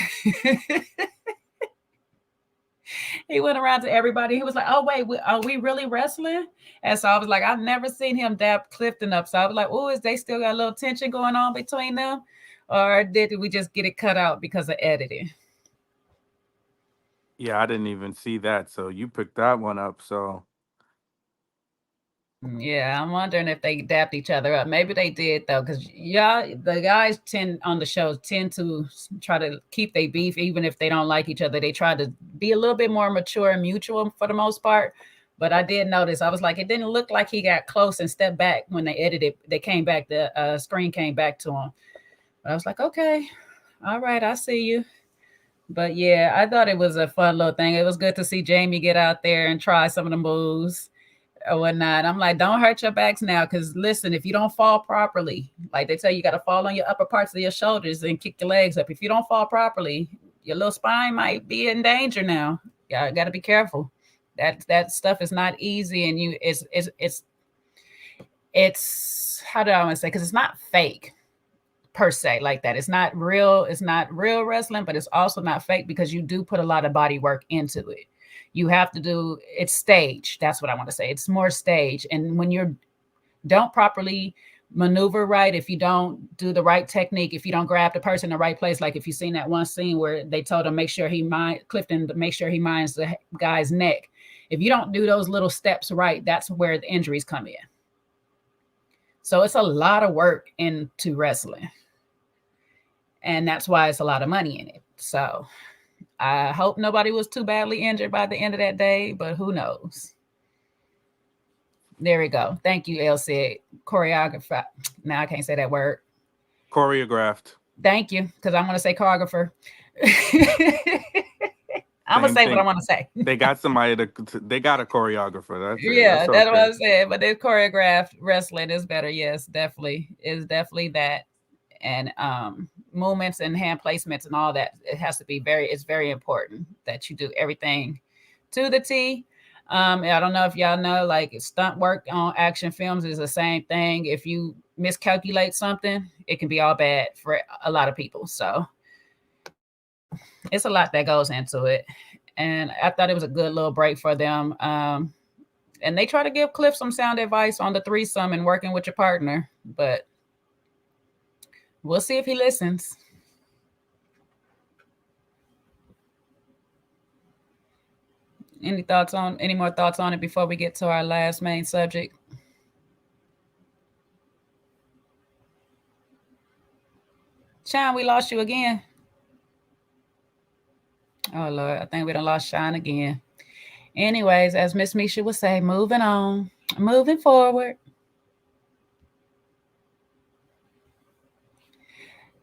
He went around to everybody. He was like, "Oh wait, are we really wrestling?" And so I was like, "I've never seen him dap Clifton up." So I was like, "Oh, is they still got a little tension going on between them, or did we just get it cut out because of editing?" Yeah, I didn't even see that. So you picked that one up. So Yeah, I'm wondering if they dapped each other up. Maybe they did though, because yeah, the guys tend on the shows tend to try to keep their beef, even if they don't like each other. They try to be a little bit more mature and mutual for the most part. But I did notice. I was like, it didn't look like he got close and stepped back when they edited. They came back. The screen came back to him. But I was like, okay, all right, I see you. But yeah, I thought it was a fun little thing. It was good to see Jamie get out there and try some of the moves or whatnot. I'm like, don't hurt your backs now, because listen, if you don't fall properly, like they tell you, got to fall on your upper parts of your shoulders and kick your legs up. If you don't fall properly, your little spine might be in danger now. Yeah, got to be careful. That stuff is not easy, and it's how do I want to say? Because it's not fake per se like that. It's not real. It's not real wrestling, but it's also not fake because you do put a lot of body work into it. You have to do it's stage. That's what I want to say. It's more stage. And when you don't properly maneuver right, if you don't do the right technique, if you don't grab the person in the right place, like if you've seen that one scene where they told him Clifton to make sure he minds the guy's neck. If you don't do those little steps right, that's where the injuries come in. So it's a lot of work into wrestling, and that's why it's a lot of money in it. So I hope nobody was too badly injured by the end of that day, but who knows? There we go. Thank you, LC. Choreographer. Now I can't say that word. choreographed. Thank you, because I'm going to say choreographer. I'm going to Same say what I thing. want to say. They got somebody they got a choreographer. That's it. Yeah, That's that's what okay. I'm saying. But this choreographed wrestling is better. Yes, definitely. Is definitely that. And movements and hand placements and all that. It has to be it's very important that you do everything to the T. I don't know if y'all know, like stunt work on action films is the same thing. If you miscalculate something, it can be all bad for a lot of people. So it's a lot that goes into it. And I thought it was a good little break for them. And they try to give Cliff some sound advice on the threesome and working with your partner, but we'll see if he listens. Any more thoughts on it before we get to our last main subject? Sean, we lost you again. Oh Lord, I think we done lost Sean again. Anyways, as Miss Misha would say, moving on, moving forward.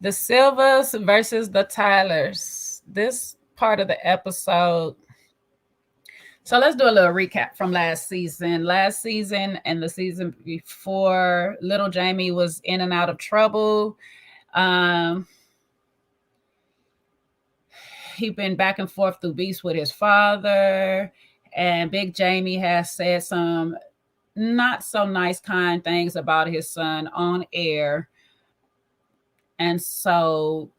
The Silvas versus the Tylers. This part of the episode. So let's do a little recap from last season. Last season and the season before, little Jamie was in and out of trouble. Um, He'd been back and forth through beefs with his father, and Big Jamie has said some not so nice, kind things about his son on air. And so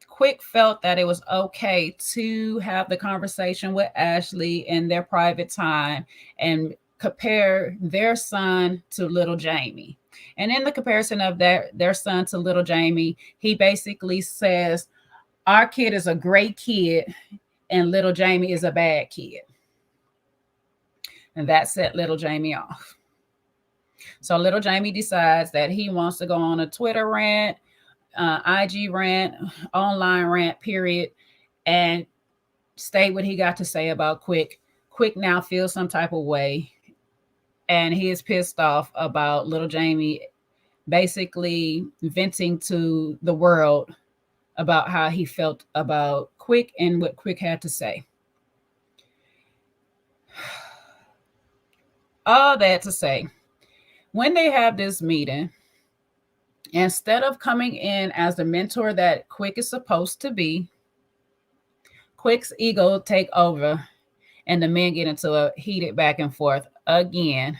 Quick felt that it was okay to have the conversation with Ashley in their private time and compare their son to little Jamie. And in the comparison of their son to little Jamie, he basically says, our kid is a great kid and little Jamie is a bad kid. And that set little Jamie off. So little Jamie decides that he wants to go on a Twitter rant, IG rant, online rant, period, and state what he got to say about Quick. Quick now feels some type of way, and he is pissed off about little Jamie basically venting to the world about how he felt about Quick and what Quick had to say. All that to say, when they have this meeting, instead of coming in as the mentor that Quick is supposed to be, Quick's ego take over and the men get into a heated back and forth again,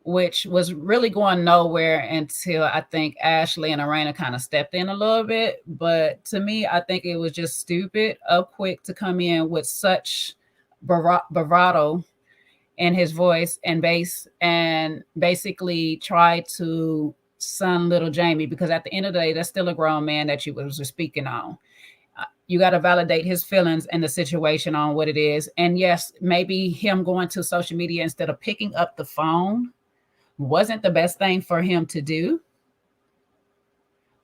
which was really going nowhere until I think Ashley and Arena kind of stepped in a little bit. But to me, I think it was just stupid of Quick to come in with such bravado in his voice and bass and basically try to son little Jamie, because at the end of the day, that's still a grown man that you was speaking on. You got to validate his feelings and the situation on what it is. And yes, maybe him going to social media instead of picking up the phone wasn't the best thing for him to do.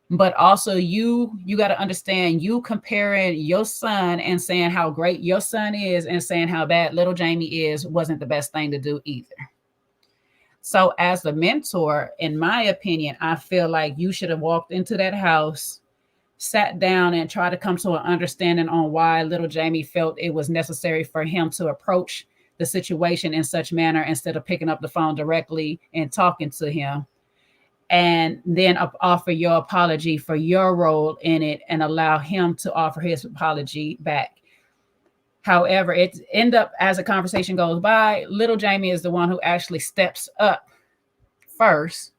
But also you got to understand, you comparing your son and saying how great your son is and saying how bad little Jamie is wasn't the best thing to do either. So as the mentor, in my opinion, I feel like you should have walked into that house, sat down and tried to come to an understanding on why little Jamie felt it was necessary for him to approach the situation in such manner instead of picking up the phone directly and talking to him, and then offer your apology for your role in it and allow him to offer his apology back. However, it end up as a conversation goes by, little Jamie is the one who actually steps up first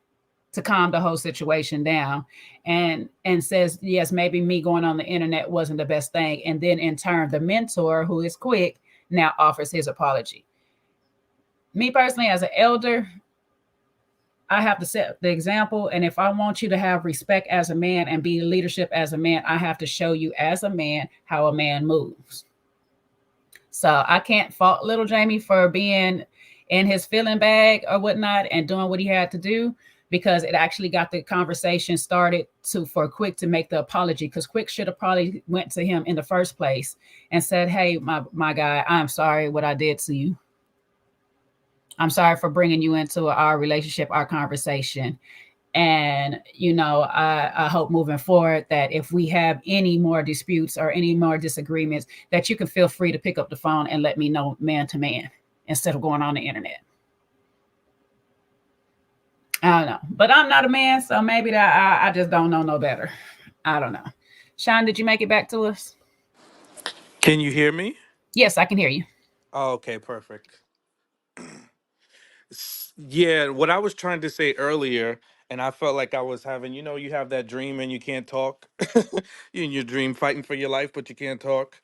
to calm the whole situation down and says, yes, maybe me going on the internet wasn't the best thing. And then in turn, the mentor, who is Quick, now offers his apology. Me personally, as an elder, I have to set the example. And if I want you to have respect as a man and be leadership as a man, I have to show you as a man how a man moves. So I can't fault little Jamie for being in his feeling bag or whatnot and doing what he had to do, because it actually got the conversation started for Quick to make the apology, because Quick should have probably went to him in the first place and said, hey, my guy, I'm sorry what I did to you. I'm sorry for bringing you into our relationship, our conversation. And, I hope moving forward that if we have any more disputes or any more disagreements, that you can feel free to pick up the phone and let me know man to man instead of going on the internet. I don't know, but I'm not a man, so maybe that I just don't know no better. I don't know. Sean, did you make it back to us? Can you hear me? Yes, I can hear you. Oh, okay, perfect. Yeah, what I was trying to say earlier, and I felt like I was having, you have that dream and you can't talk. You in your dream fighting for your life, but you can't talk.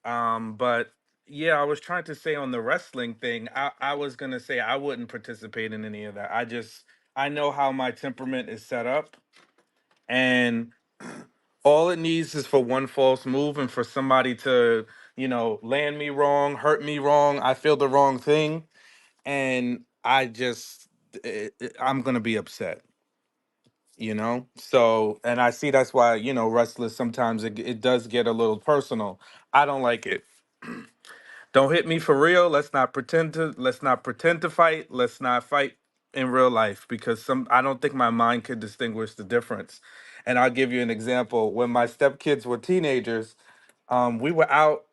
But yeah, I was trying to say on the wrestling thing, I was gonna say I wouldn't participate in any of that. I know how my temperament is set up, and all it needs is for one false move and for somebody to, land me wrong, hurt me wrong. I feel the wrong thing, and I'm gonna be upset. So, and I see that's why, wrestlers sometimes it does get a little personal. I don't like it. Don't hit me for real. Let's not pretend to fight. Let's not fight in real life, because I don't think my mind could distinguish the difference. And I'll give you an example. When my stepkids were teenagers, we were out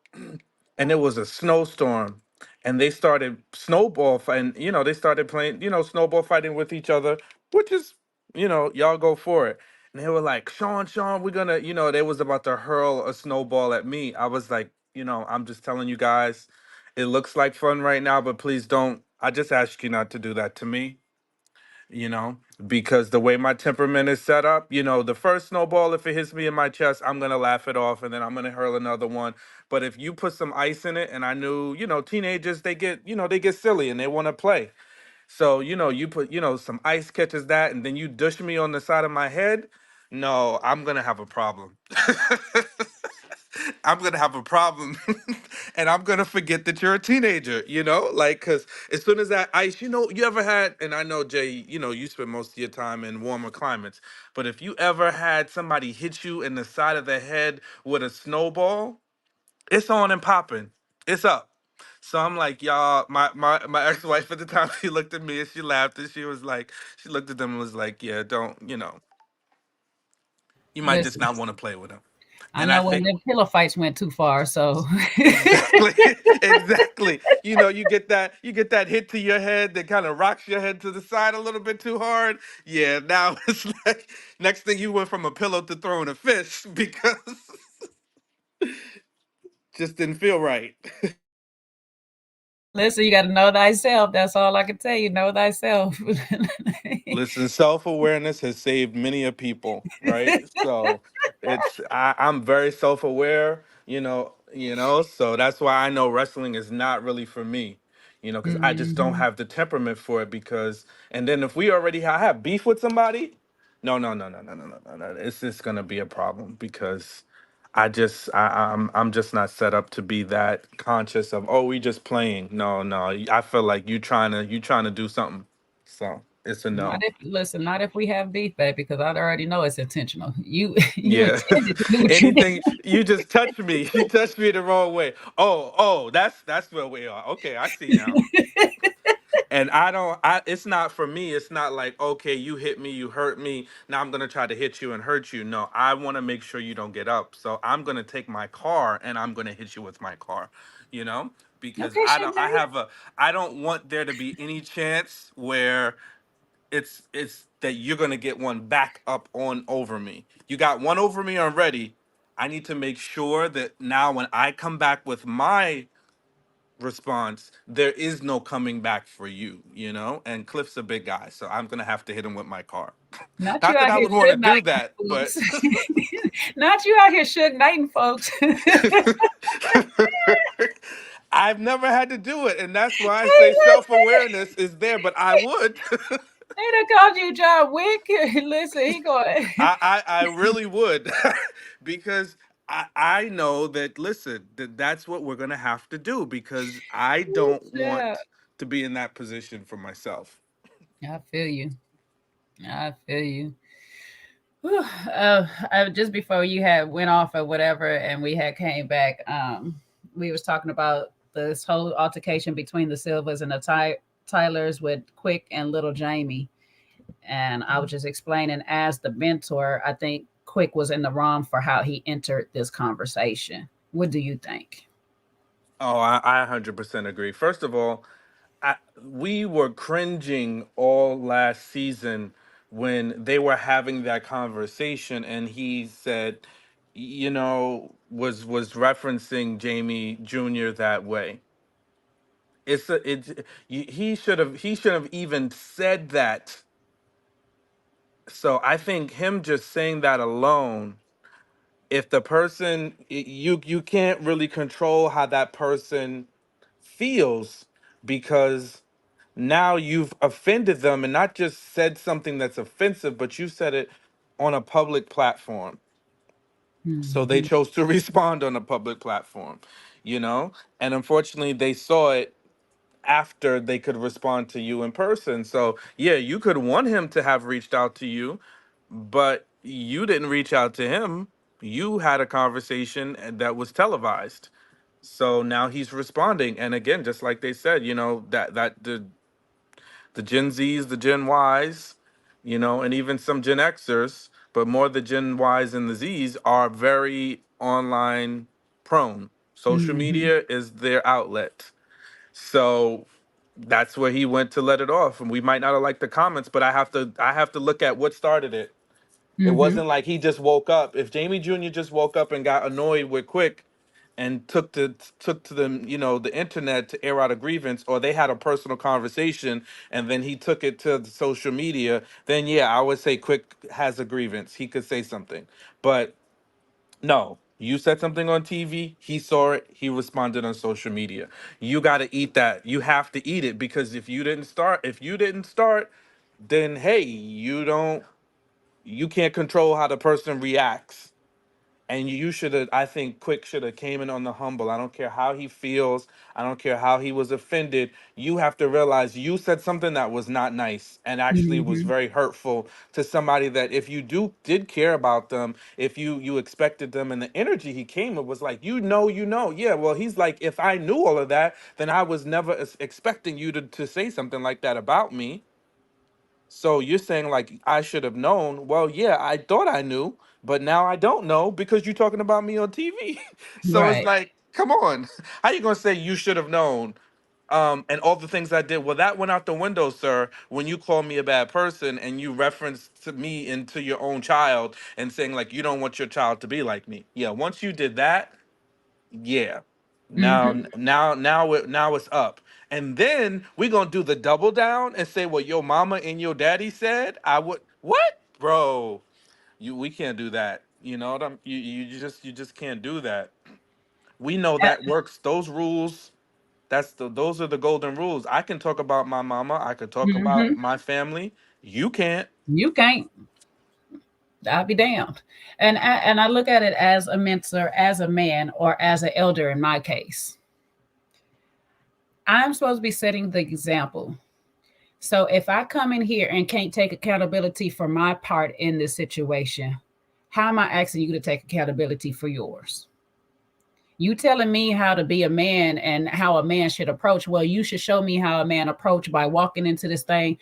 and it was a snowstorm, and they started snowball fighting. They started playing, snowball fighting with each other, which is, y'all go for it. And they were like, Sean, we're gonna, they was about to hurl a snowball at me. I was like, I'm just telling you guys, it looks like fun right now, but please don't. I just ask you not to do that to me, you know, because the way my temperament is set up, the first snowball, if it hits me in my chest, I'm going to laugh it off and then I'm going to hurl another one. But if you put some ice in it, and I knew, teenagers, they get silly and they want to play. So, you put, some ice catches that and then you dish me on the side of my head. No, I'm going to have a problem. I'm gonna have a problem, and I'm gonna forget that you're a teenager. Like, cause as soon as that ice, you ever had, and I know Jay, you spend most of your time in warmer climates, but if you ever had somebody hit you in the side of the head with a snowball, it's on and popping, it's up. So I'm like, y'all, my ex-wife at the time, she looked at me and she laughed and she was like, she looked at them and was like, yeah, don't, you might just Listen, not want to play with them. I And I know when think the pillow fights went too far, so exactly, exactly. You get that hit to your head that kind of rocks your head to the side a little bit too hard. Yeah, now it's like next thing you went from a pillow to throwing a fist because just didn't feel right. listen, you got to know thyself. That's all I can tell you. Know thyself. Listen, self-awareness has saved many a people, right? So I'm very self-aware, so that's why I know wrestling is not really for me, because I just don't Mhm. have the temperament for it. Because and then if we already have beef with somebody, no, no, no, no, no, no, no, no, no, it's just gonna be a problem because I'm just not set up to be that conscious of, oh, we just playing. No, no, I feel like you trying to do something, so it's a Not no. if listen, not if we have beef, baby, because I already know it's intentional. You you Yeah. intended to do what you did. Anything you just touch me, you touch me the wrong way. Oh, that's where we are. Okay, I see now. And I don't I it's not for me. It's not like, okay, you hit me, you hurt me. Now I'm going to try to hit you and hurt you. No, I want to make sure you don't get up. So I'm going to take my car and I'm going to hit you with my car, you know? Because Okay, I Suge don't I Knight. have a I don't want there to be any chance where it's that you're gonna get one back up on over me. You got one over me already. I need to make sure that now when I come back with my response, there is no coming back for you, And Cliff's a big guy, so I'm gonna have to hit him with my car. Not you Not that out I here would want to Suge do Knighting that, but folks. Not you out here Suge Knighting folks. I've never had to do it, and that's why I say self-awareness is there, but I would. They done called you John Wick. Listen, he going. I really would because I know that, listen, that's what we're gonna have to do because I don't Yeah, want to be in that position for myself. I feel you. I feel you. Whew. Just before you had went off or whatever, and we had came back, we was talking about this whole altercation between the Silvas and the Tylers with Quick and Little Jamie, and I was just explaining as the mentor, I think Quick was in the wrong for how he entered this conversation. What do you think? Oh, I 100% agree. First of all, we were cringing all last season when they were having that conversation, and he said, was referencing Jamie Jr. that way. He should have even said that. So I think him just saying that alone, if the person you can't really control how that person feels, because now you've offended them, and not just said something that's offensive, but you said it on a public platform. So they Mhm. chose to respond on a public platform, you know? And unfortunately, they saw it after they could respond to you in person. So, yeah, you could want him to have reached out to you, but you didn't reach out to him. You had a conversation that was televised. So now he's responding. And again, just like they said, that the Gen Zs, the Gen Ys, and even some Gen Xers, but more the Gen Ys and the Zs are very online prone. Social Mhm. media is their outlet. So that's where he went to let it off. And we might not have liked the comments, but I have to look at what started it. It Mhm. wasn't like he just woke up. If Jamie Jr. just woke up and got annoyed with Quick and took to the internet to air out a grievance, or they had a personal conversation and then he took it to the social media, then yeah, I would say Quick has a grievance. He could say something. But no, you said something on TV, he saw it, he responded on social media. You got to eat that. You have to eat it, because if you didn't start, then hey, you can't control how the person reacts. And you should have, I think Quick should have came in on the humble. I don't care how he feels. I don't care how he was offended. You have to realize you said something that was not nice and actually was Mhm. very hurtful to somebody that, if you did care about them, if you expected them, and the energy he came with was like, yeah, well, he's like, if I knew all of that, then I was never expecting you to say something like that about me. So you're saying like I should have known. Well, yeah, I thought I knew, but now I don't know because you're talking about me on TV. So it's Right. like, come on. How you gonna say you should have known? And all the things I did. Well, that went out the window, sir, when you called me a bad person and you referenced to me into your own child and saying like you don't want your child to be like me. Yeah, once you did that, yeah. Now, Mhm. now it's up. And then we gonna do the double down and say what your mama and your daddy said. I would what, bro? We can't do that. You know what I'm? You just can't do that. We know that works. Those rules. Those are the golden rules. I can talk about my mama. I could talk about Mhm. my family. You can't. You can't. I'll be damned. And I look at it as a mentor, as a man, or as an elder in my case. I'm supposed to be setting the example. So if I come in here and can't take accountability for my part in this situation, how am I asking you to take accountability for yours? You telling me how to be a man and how a man should approach. Well, you should show me how a man approach by walking into this thing.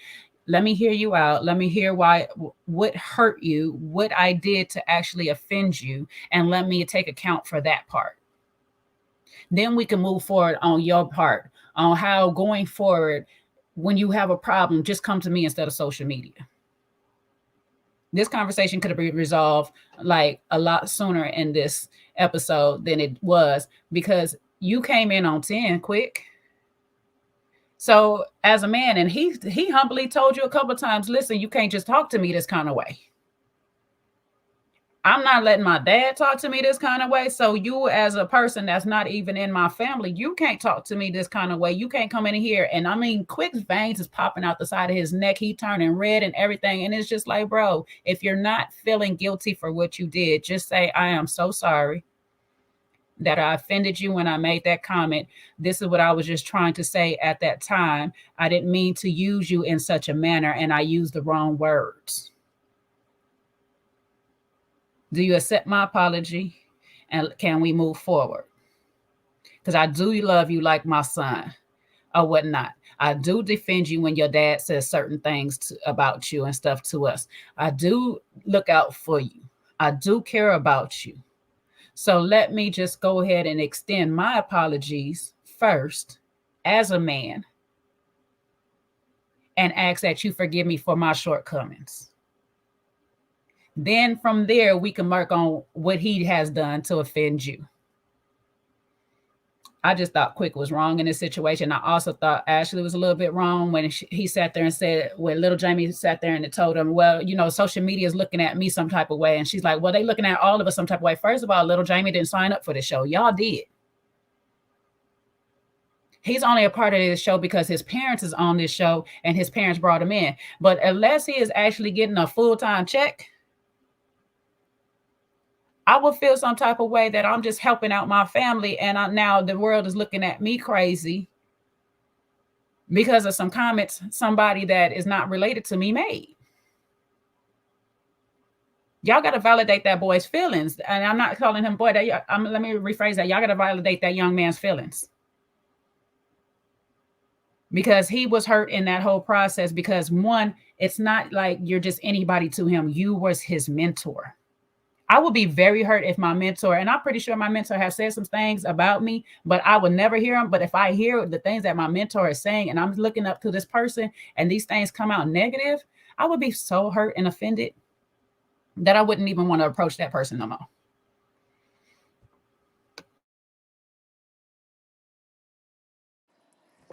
Let me hear you out. Let me hear why, what hurt you, what I did to actually offend you, and let me take account for that part. Then we can move forward on your part, on how going forward, when you have a problem, just come to me instead of social media. This conversation could have been resolved like a lot sooner in this episode than it was, because you came in on 10 quick. So as a man, and he humbly told you a couple of times, listen, you can't just talk to me this kind of way. I'm not letting my dad talk to me this kind of way. So you, as a person that's not even in my family, you can't talk to me this kind of way. You can't come in here. And I mean, Quick's veins is popping out the side of his neck. He turning red and everything. And it's just like, bro, if you're not feeling guilty for what you did, just say, I am so sorry that I offended you when I made that comment. This is what I was just trying to say at that time. I didn't mean to use you in such a manner, and I used the wrong words. Do you accept my apology? And can we move forward? Because I do love you like my son or whatnot. I do defend you when your dad says certain things about you and stuff to us. I do look out for you. I do care about you. So let me just go ahead and extend my apologies first as a man and ask that you forgive me for my shortcomings. Then from there, we can mark on what he has done to offend you. I just thought Quick was wrong in this situation. I also thought Ashley was a little bit wrong when he sat there and said, when little Jamie sat there and it told him, well, social media is looking at me some type of way. And she's like, well, they looking at all of us some type of way. First of all, little Jamie didn't sign up for the show. Y'all did. He's only a part of this show because his parents is on this show and his parents brought him in. But unless he is actually getting a full-time check, I would feel some type of way that I'm just helping out my family and now the world is looking at me crazy because of some comments somebody that is not related to me made. Y'all got to validate that boy's feelings. And I'm not calling him boy. Let me rephrase that. Y'all got to validate that young man's feelings. Because he was hurt in that whole process because one, it's not like you're just anybody to him. You was his mentor. I would be very hurt if my mentor, and I'm pretty sure my mentor has said some things about me, but I would never hear them. But if I hear the things that my mentor is saying and I'm looking up to this person and these things come out negative, I would be so hurt and offended that I wouldn't even want to approach that person no more.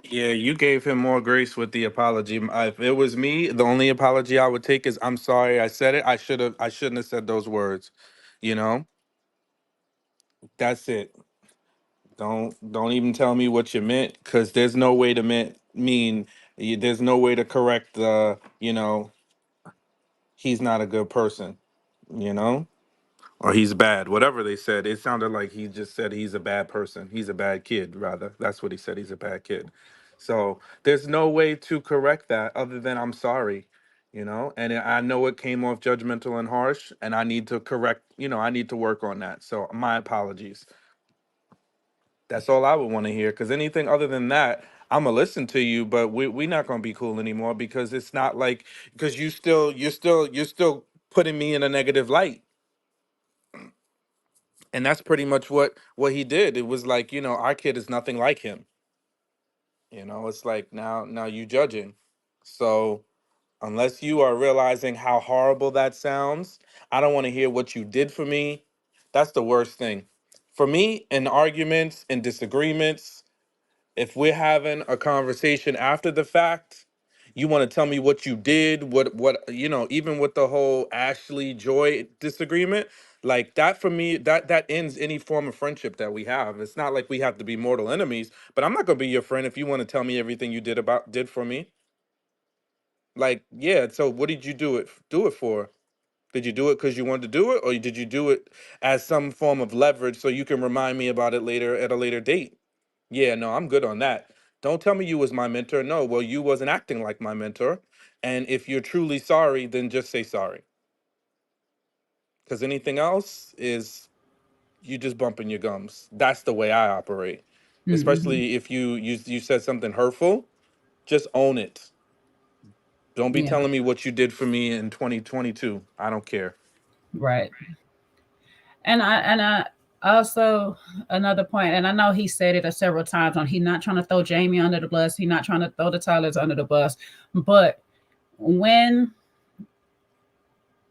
Yeah, you gave him more grace with the apology. If it was me, the only apology I would take is I'm sorry I said it. I shouldn't have said those words. You know? That's it. Don't even tell me what you meant cuz there's no way to mean there's no way to correct the, he's not a good person, you know? Or he's bad, whatever they said. It sounded like he just said he's a bad person. He's a bad kid, rather. That's what he said. He's a bad kid. So there's no way to correct that other than I'm sorry, And I know it came off judgmental and harsh, and I need to correct. I need to work on that. So my apologies. That's all I would want to hear. Because anything other than that, I'm gonna listen to you, but we're not gonna be cool anymore because it's not like because you're still putting me in a negative light, and that's pretty much what he did. It was like, our kid is nothing like him. It's like now you judging. So unless you are realizing how horrible that sounds, I don't want to hear what you did for me. That's the worst thing. For me, in arguments and disagreements, if we're having a conversation after the fact, you want to tell me what you did, even with the whole Ashley Joy disagreement, like that for me, that ends any form of friendship that we have. It's not like we have to be mortal enemies, but I'm not gonna be your friend if you want to tell me everything you did for me. Like, yeah, so what did you do it for? Did you do it because you wanted to do it, or did you do it as some form of leverage so you can remind me about it later at a later date? Yeah, no, I'm good on that. Don't tell me you was my mentor. No, well, you wasn't acting like my mentor. And if you're truly sorry, then just say sorry. Because anything else is you just bumping your gums. That's the way I operate. Mm-hmm. Especially if you said something hurtful, just own it. Don't be Yeah, telling me what you did for me in 2022. I don't care. right. And I also another point, and I know he said it several times on he not trying to throw Jamie under the bus, he not trying to throw the Tylers under the bus, but when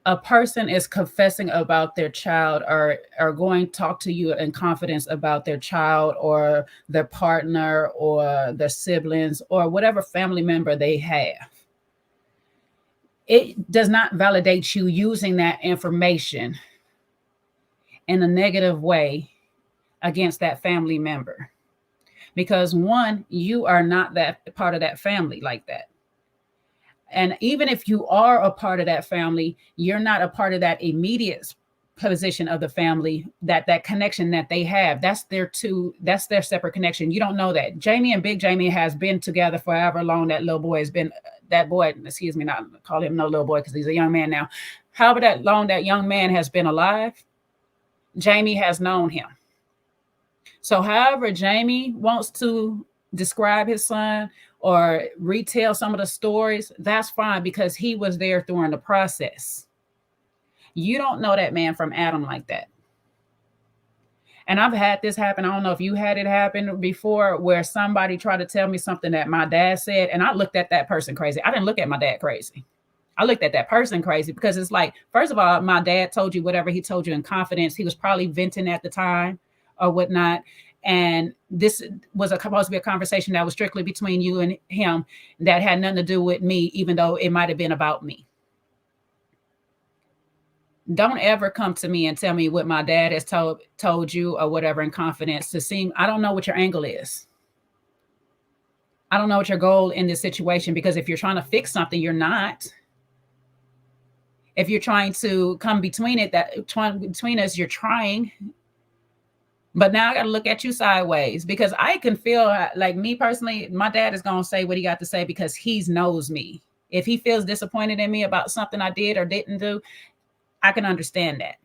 a person is confessing about their child or going to talk to you in confidence about their child or their partner or their siblings or whatever family member they have, it does not validate you using that information in a negative way against that family member. Because one, you are not that part of that family like that. And even if you are a part of that family, you're not a part of that immediate position of the family, that connection that they have, that's their separate connection. You don't know that Jamie and Big Jamie has been together forever long. That little boy has been that boy, excuse me, not call him no little boy because he's a young man now. However that long that young man has been alive, Jamie has known him. So, however, Jamie wants to describe his son or retell some of the stories, that's fine because he was there during the process. You don't know that man from Adam like that. And I've had this happen. I don't know if you had it happen before where somebody tried to tell me something that my dad said, and I looked at that person crazy. I didn't look at my dad crazy. I looked at that person crazy because it's like, first of all, my dad told you whatever he told you in confidence. He was probably venting at the time or whatnot. And this was supposed to be a conversation that was strictly between you and him that had nothing to do with me, even though it might have been about me. Don't ever come to me and tell me what my dad has told you or whatever in confidence to seem. I don't know what your angle is. I don't know what your goal in this situation, because if you're trying to fix something, you're not. If you're trying to come between it, that between us, you're trying. But now I got to look at you sideways, because I can feel like, me personally, my dad is going to say what he got to say because he knows me. If he feels disappointed in me about something I did or didn't do, I can understand that.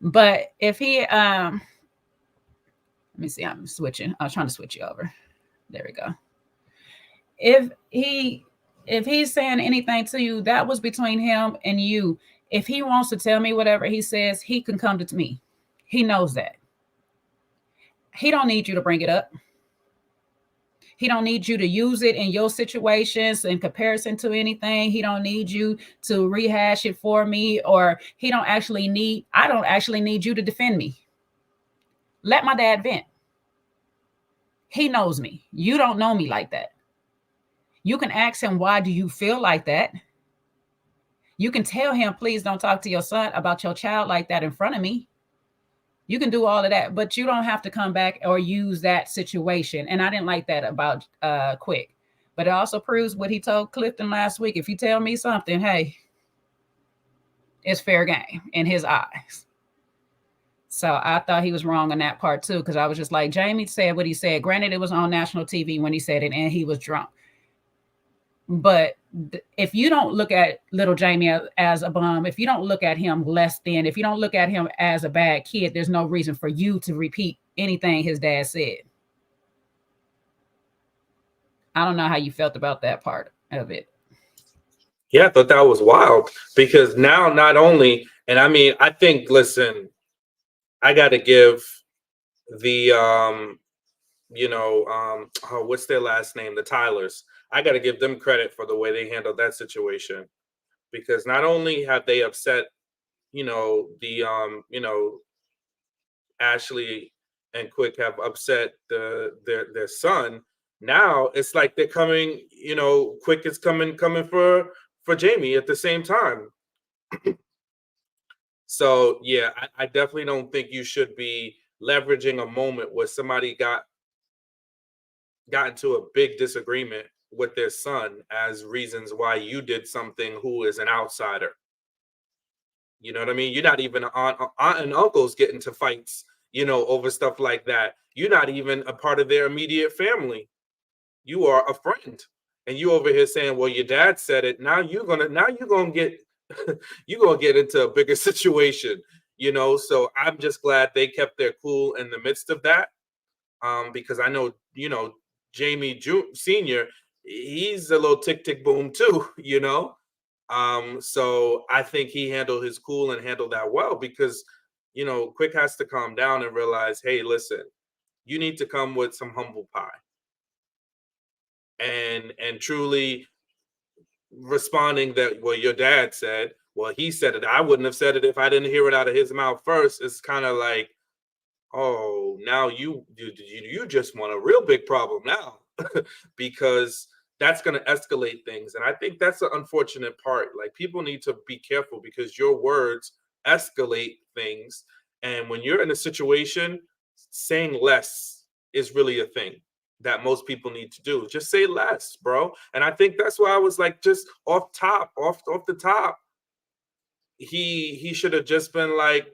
But if he, let me see, I'm switching. I was trying to switch you over. There we go. If he, if he's saying anything to you, that was between him and you. If he wants to tell me whatever he says, he can come to me. He knows that. He don't need you to bring it up. He don't need you to use it in your situations in comparison to anything. He don't need you to rehash it for me, or I don't actually need you to defend me. Let my dad vent. He knows me. You don't know me like that. You can ask him, why do you feel like that? You can tell him, please don't talk to your son about your child like that in front of me. You can do all of that, but you don't have to come back or use that situation. And I didn't like that about Quick. But it also proves what he told Clifton last week. If you tell me something, hey, it's fair game in his eyes. So I thought he was wrong on that part too, because I was just like, Jamie said what he said. Granted, it was on national TV when he said it, and he was drunk. But if you don't look at little Jamie as a bum, if you don't look at him less than, if you don't look at him as a bad kid, there's no reason for you to repeat anything his dad said. I don't know how you felt about that part of it. Yeah, I thought that was wild, because now not only, and I mean, I think, listen, I got to give the oh, what's their last name? The Tylers. I got to give them credit for the way they handled that situation, because not only have they upset, Ashley and Quick have upset their son. Now it's like they're coming, Quick is coming for Jamie at the same time. So yeah, I definitely don't think you should be leveraging a moment where somebody got into a big disagreement with their son as reasons why you did something who is an outsider. You know what I mean? You're not even aunt and uncles get into fights, over stuff like that. You're not even a part of their immediate family. You are a friend. And you over here saying, well, your dad said it. Now you're gonna get you're gonna get into a bigger situation, So I'm just glad they kept their cool in the midst of that. Because I know, Jamie Sr., he's a little tick tick boom too, So I think he handled his cool and handled that well, because, Quick has to calm down and realize, hey, listen, you need to come with some humble pie and truly responding that, well, your dad said, well, he said it. I wouldn't have said it if I didn't hear it out of his mouth first. It's kind of like, oh, now you just want a real big problem now, because that's going to escalate things. And I think that's the unfortunate part. Like, people need to be careful, because your words escalate things. And when you're in a situation, saying less is really a thing that most people need to do. Just say less, bro. And I think that's why I was like, just off the top, he should have just been like,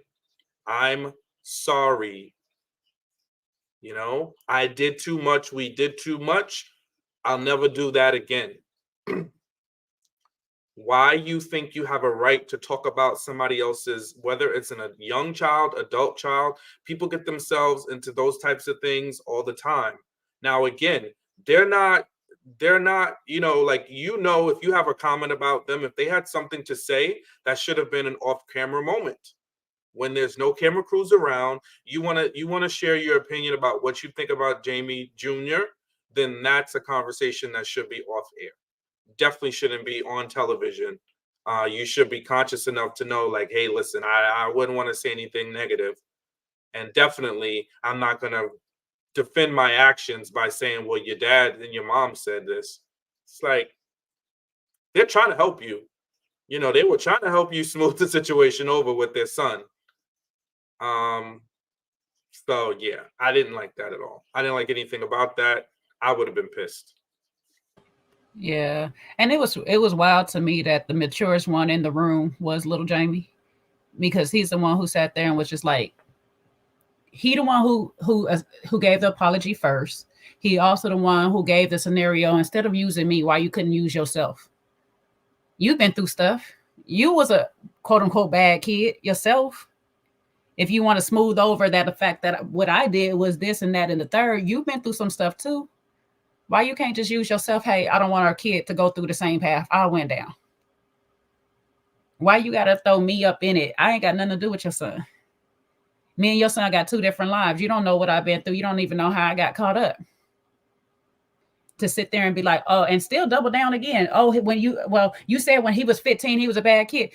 I'm sorry. I did too much. We did too much. I'll never do that again. Why you think you have a right to talk about somebody else's, whether it's in a young child, adult child, people get themselves into those types of things all the time. Now, again, they're not, like, if you have a comment about them, if they had something to say, that should have been an off-camera moment. When there's no camera crews around, you want to share your opinion about what you think about Jamie Jr., then that's a conversation that should be off air. definitely shouldn't be on television. You should be conscious enough to know, like, hey, listen, I wouldn't want to say anything negative, and definitely I'm not gonna defend my actions by saying, well, your dad and your mom said this. It's like they're trying to help you. They were trying to help you smooth the situation over with their son. Um, so yeah, I didn't like that at all. I didn't like anything about that. I would have been pissed. Yeah, and it was wild to me that the maturest one in the room was little Jamie, because he's the one who sat there and was just like, he the one who gave the apology first. He also the one who gave the scenario, instead of using me, why you couldn't use yourself. You've been through stuff. You was a quote unquote bad kid yourself. If you want to smooth over that, the fact that what I did was this and that and the third, you've been through some stuff too. Why you can't just use yourself? Hey, I don't want our kid to go through the same path I went down. Why you gotta throw me up in it? I ain't got nothing to do with your son. Me and your son got two different lives. You don't know what I've been through. You don't even know how I got caught up. To sit there and be like, oh, and still double down again. Oh, you said when he was 15, he was a bad kid.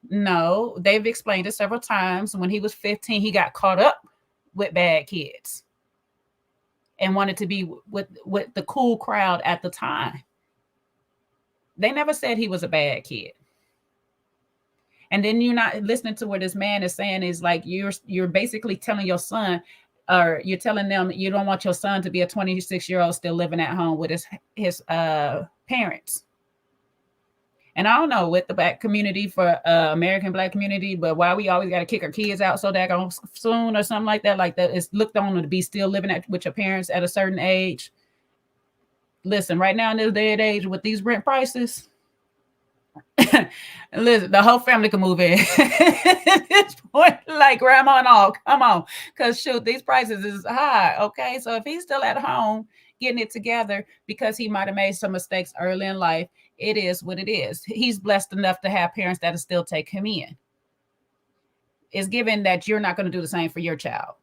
No, they've explained it several times. When he was 15, he got caught up with bad kids and wanted to be with the cool crowd at the time. They never said he was a bad kid. And then you're not listening to what this man is saying. Is like you're basically telling your son, or you're telling them you don't want your son to be a 26-year-old still living at home with his parents. And I don't know with the black community, for American black community, but why we always got to kick our kids out so daggone soon or something like that. Like that, it's looked on to be still living with your parents at a certain age. Listen, right now in this day and age with these rent prices, listen, the whole family can move in at this point, like grandma and all. Come on, because shoot, these prices is high. Okay, so if he's still at home getting it together because he might have made some mistakes early in life, it is what it is. He's blessed enough to have parents that'll still take him in. It's given that you're not going to do the same for your child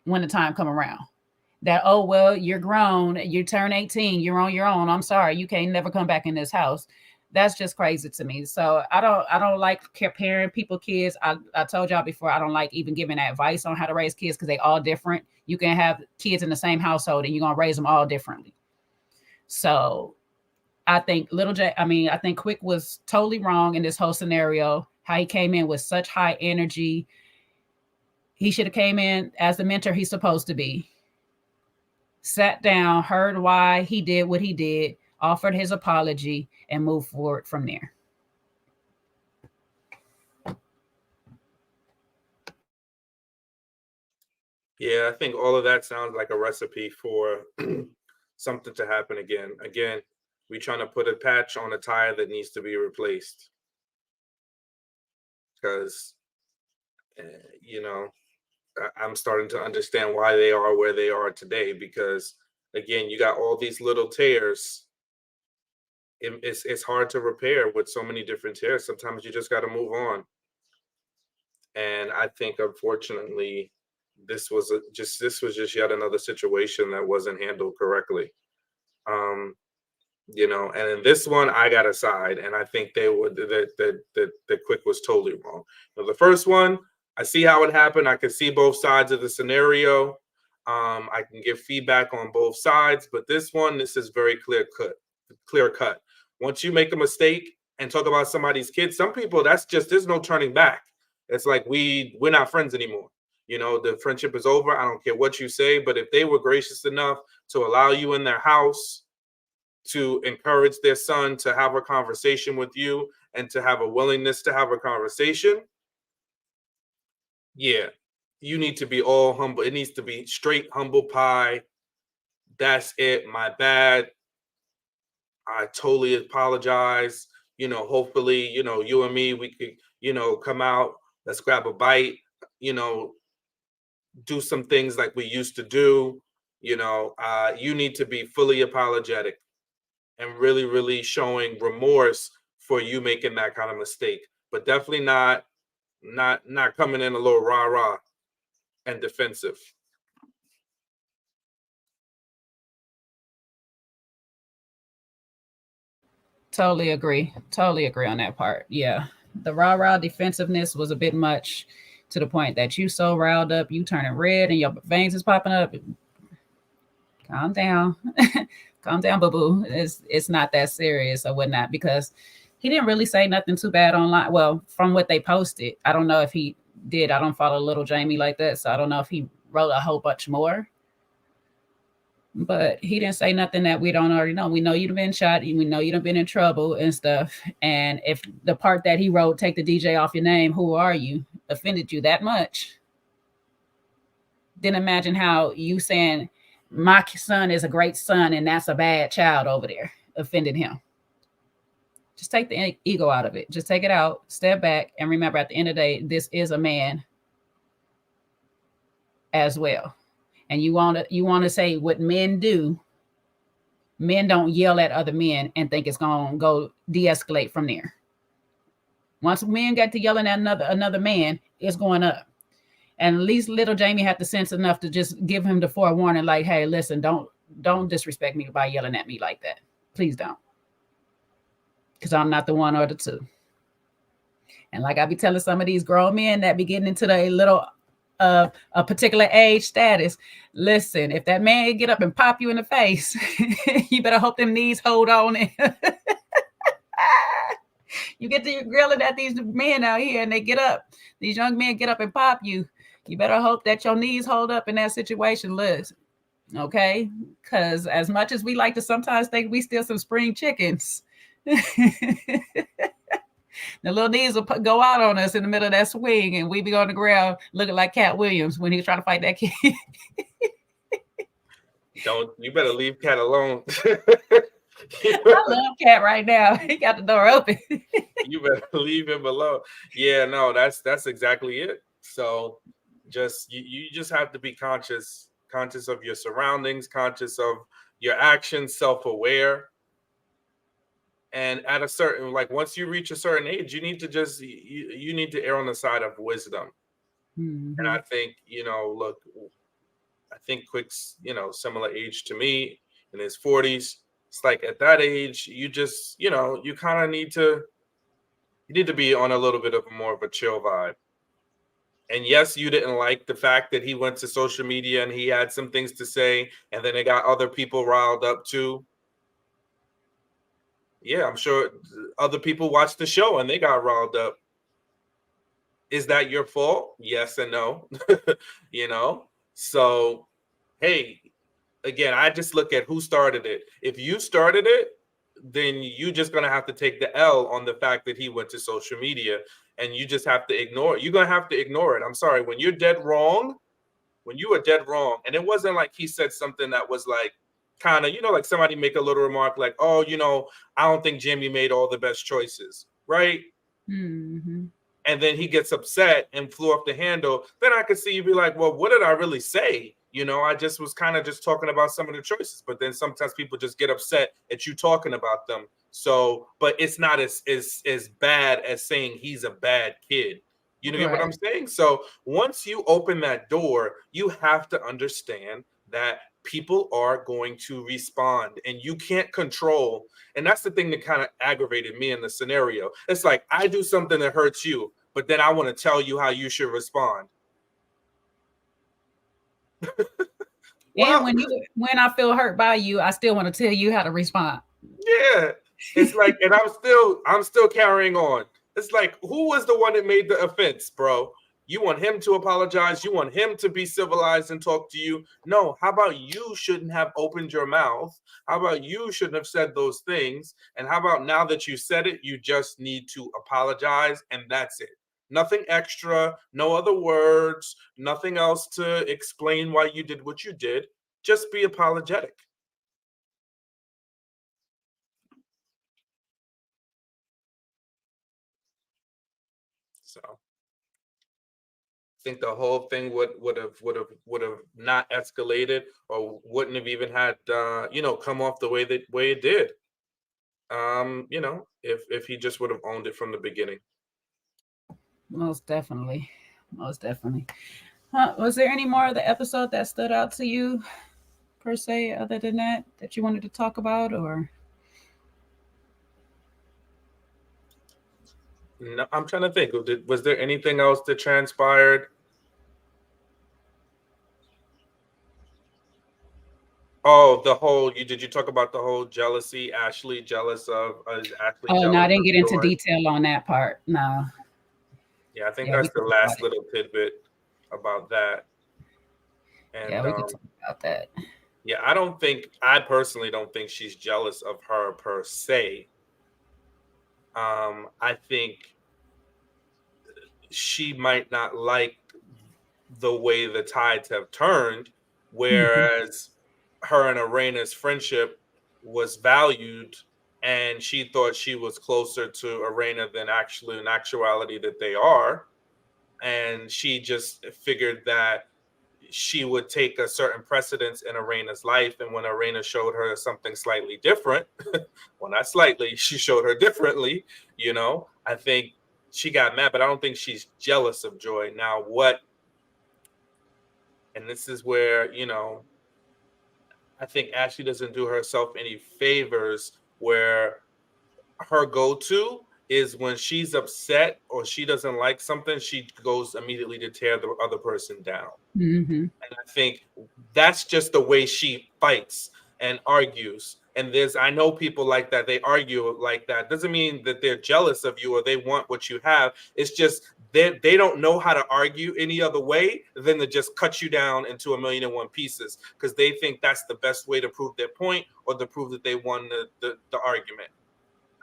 when the time come around. That, oh well, you're grown, you turn 18, you're on your own, I'm sorry, you can't never come back in this house. That's just crazy to me. So I don't like comparing people kids. I told y'all before, I don't like even giving advice on how to raise kids because they all different. You can have kids in the same household and you're gonna raise them all differently. So I think Quick was totally wrong in this whole scenario. How he came in with such high energy. He should have came in as the mentor he's supposed to be, sat down, heard why he did what he did, offered his apology, and moved forward from there. Yeah, I think all of that sounds like a recipe for something to happen again. Again, we trying to put a patch on a tire that needs to be replaced because, uh, you know, I'm starting to understand why they are where they are today. Because again, you got all these little tears. It's hard to repair with so many different tears. Sometimes you just got to move on. And I think, unfortunately, this was just yet another situation that wasn't handled correctly. Um, and in this one I got a side, and I think they would that Quick was totally wrong. The first one, I see how it happened. I can see both sides of the scenario. I can give feedback on both sides, but this is very clear cut. Once you make a mistake and talk about somebody's kid, some people, that's just, there's no turning back. It's like we're not friends anymore. The friendship is over. I don't care what you say. But if they were gracious enough to allow you in their house, to encourage their son to have a conversation with you and to have a willingness to have a conversation, yeah, you need to be all humble. It needs to be straight humble pie. That's it. My bad. I totally apologize. Hopefully, you and me, we could, come out, let's grab a bite, you know, do some things like we used to do. You need to be fully apologetic and really, really showing remorse for you making that kind of mistake, but definitely not coming in a little rah rah and defensive. Totally agree. Totally agree on that part. Yeah. The rah rah defensiveness was a bit much to the point that you so riled up, you turning red and your veins is popping up. Calm down. Calm down, boo boo. It's not that serious or whatnot because he didn't really say nothing too bad online. Well, from what they posted, I don't know if he did. I don't follow little Jamie like that, so I don't know if he wrote a whole bunch more. But he didn't say nothing that we don't already know. We know you've been shot. We know you've been in trouble and stuff. And if the part that he wrote, "Take the DJ off your name, who are you," offended you that much, then imagine how you saying my son is a great son and that's a bad child over there offended him. Just take the ego out of it. Just take it out, step back, and remember at the end of the day, this is a man as well. And you want to say what men do. Men don't yell at other men and think it's gonna go de-escalate from there. Once men get to yelling at another man, it's going up. And at least little Jamie had the sense enough to just give him the forewarning, like, "Hey, listen, don't disrespect me by yelling at me like that. Please don't, because I'm not the one or the two." And like I be telling some of these grown men that be getting into the little a particular age status, listen, if that man get up and pop you in the face, you better hope them knees hold on. You get to grilling at these men out here and they get up, these young men get up and pop you. You better hope that your knees hold up in that situation. Listen, okay? Because as much as we like to sometimes think we still some spring chickens, the little knees will go out on us in the middle of that swing, and we be on the ground looking like Cat Williams when he was trying to fight that kid. Don't you better leave Cat alone. I love Cat right now. He got the door open. You better leave him alone. Yeah, no, that's exactly it. So just you just have to be conscious of your surroundings, conscious of your actions, self-aware. And at a certain, like, once you reach a certain age, you need to you need to err on the side of wisdom. And Mm-hmm. I think, look, I think Quick's, similar age to me, in his 40s. It's like at that age, you just, you kind of need to be on a little bit of more of a chill vibe. And yes, you didn't like the fact that he went to social media and he had some things to say, and then it got other people riled up too. Yeah, I'm sure other people watched the show and they got riled up. Is that your fault? Yes and no. you know? So, hey, again, I just look at who started it. If you started it, then you just gonna have to take the L on the fact that he went to social media, and you just have to ignore it. You're gonna have to ignore it. I'm sorry. When you're dead wrong, when you were dead wrong, and it wasn't like he said something that was like kind of, like somebody make a little remark like, "Oh, I don't think Jimmy made all the best choices," right? Mm-hmm. And then he gets upset and flew off the handle, then I could see you be like, well, what did I really say? I just was kind of just talking about some of the choices, but then sometimes people just get upset at you talking about them. So, but it's not as bad as saying he's a bad kid. You know, get what Right. I'm saying? So once you open that door, you have to understand that people are going to respond and you can't control. And that's the thing that kind of aggravated me in the scenario. It's like I do something that hurts you, but then I want to tell you how you should respond. And Well, when I feel hurt by you, I still want to tell you how to respond. yeah. It's like, and I'm still carrying on. It's like, who was the one that made the offense, bro? You want him to apologize? You want him to be civilized and talk to you? No, how about you shouldn't have opened your mouth? How about you shouldn't have said those things? And how about now that you said it, you just need to apologize and that's it. Nothing extra, no other words, nothing else to explain why you did what you did. Just be apologetic. So think the whole thing would have not escalated or wouldn't have even had come off the way it did. If he just would have owned it from the beginning. Most definitely. Most definitely. Was there any more of the episode that stood out to you, per se, other than that you wanted to talk about? Or No, I'm trying to think. Was there anything else that transpired? Oh, the whole you did you talk about the whole jealousy? Ashley jealous of is Ashley Oh no, I jealous didn't of get into Joy? detail on that part. No. Yeah, I think Yeah, we that's can the talk about last it. little tidbit about that. Yeah, And we can talk about that. yeah, I personally don't think she's jealous of her per se. I think she might not like the way the tides have turned, Hmm. whereas her and Arena's friendship was valued, and she thought she was closer to Arena than actually in actuality that they are. And she just figured that she would take a certain precedence in Arena's life. And when Arena showed her something slightly different, well, not slightly, she showed her differently, I think she got mad, but I don't think she's jealous of Joy. Now, and this is where, I think Ashley doesn't do herself any favors where her go-to is when she's upset or she doesn't like something, she goes immediately to tear the other person down. Hmm. And I think that's just the way she fights and argues. And I know people like that. They argue like that. Doesn't mean that they're jealous of you or they want what you have. It's just they don't know how to argue any other way than to just cut you down into a million and one pieces because they think that's the best way to prove their point or to prove that they won the argument.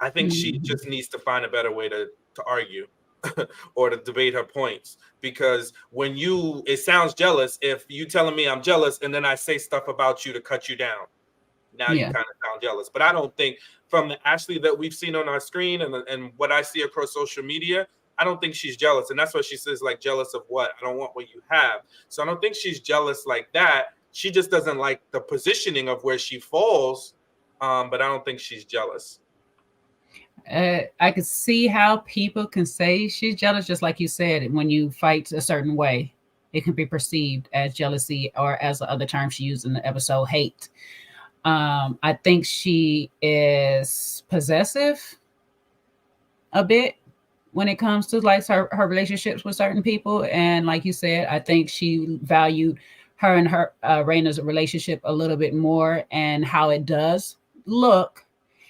I think she Hmm. just needs to find a better way to argue or to debate her points. Because it sounds jealous if you telling me I'm jealous and then I say stuff about you to cut you down. Now you Yeah. kind of sound jealous. But I don't think from the Ashley that we've seen on our screen and what I see across social media, I don't think she's jealous. And that's what she says, like, jealous of what? I don't want what you have. So I don't think she's jealous like that. She just doesn't like the positioning of where she falls. But I don't think she's jealous. I could see how people can say she's jealous, just like you said, when you fight a certain way, it can be perceived as jealousy or as the other term she used in the episode, hate. I think she is possessive a bit when it comes to like her relationships with certain people. And like you said, I think she valued her and her Raina's relationship a little bit more and how look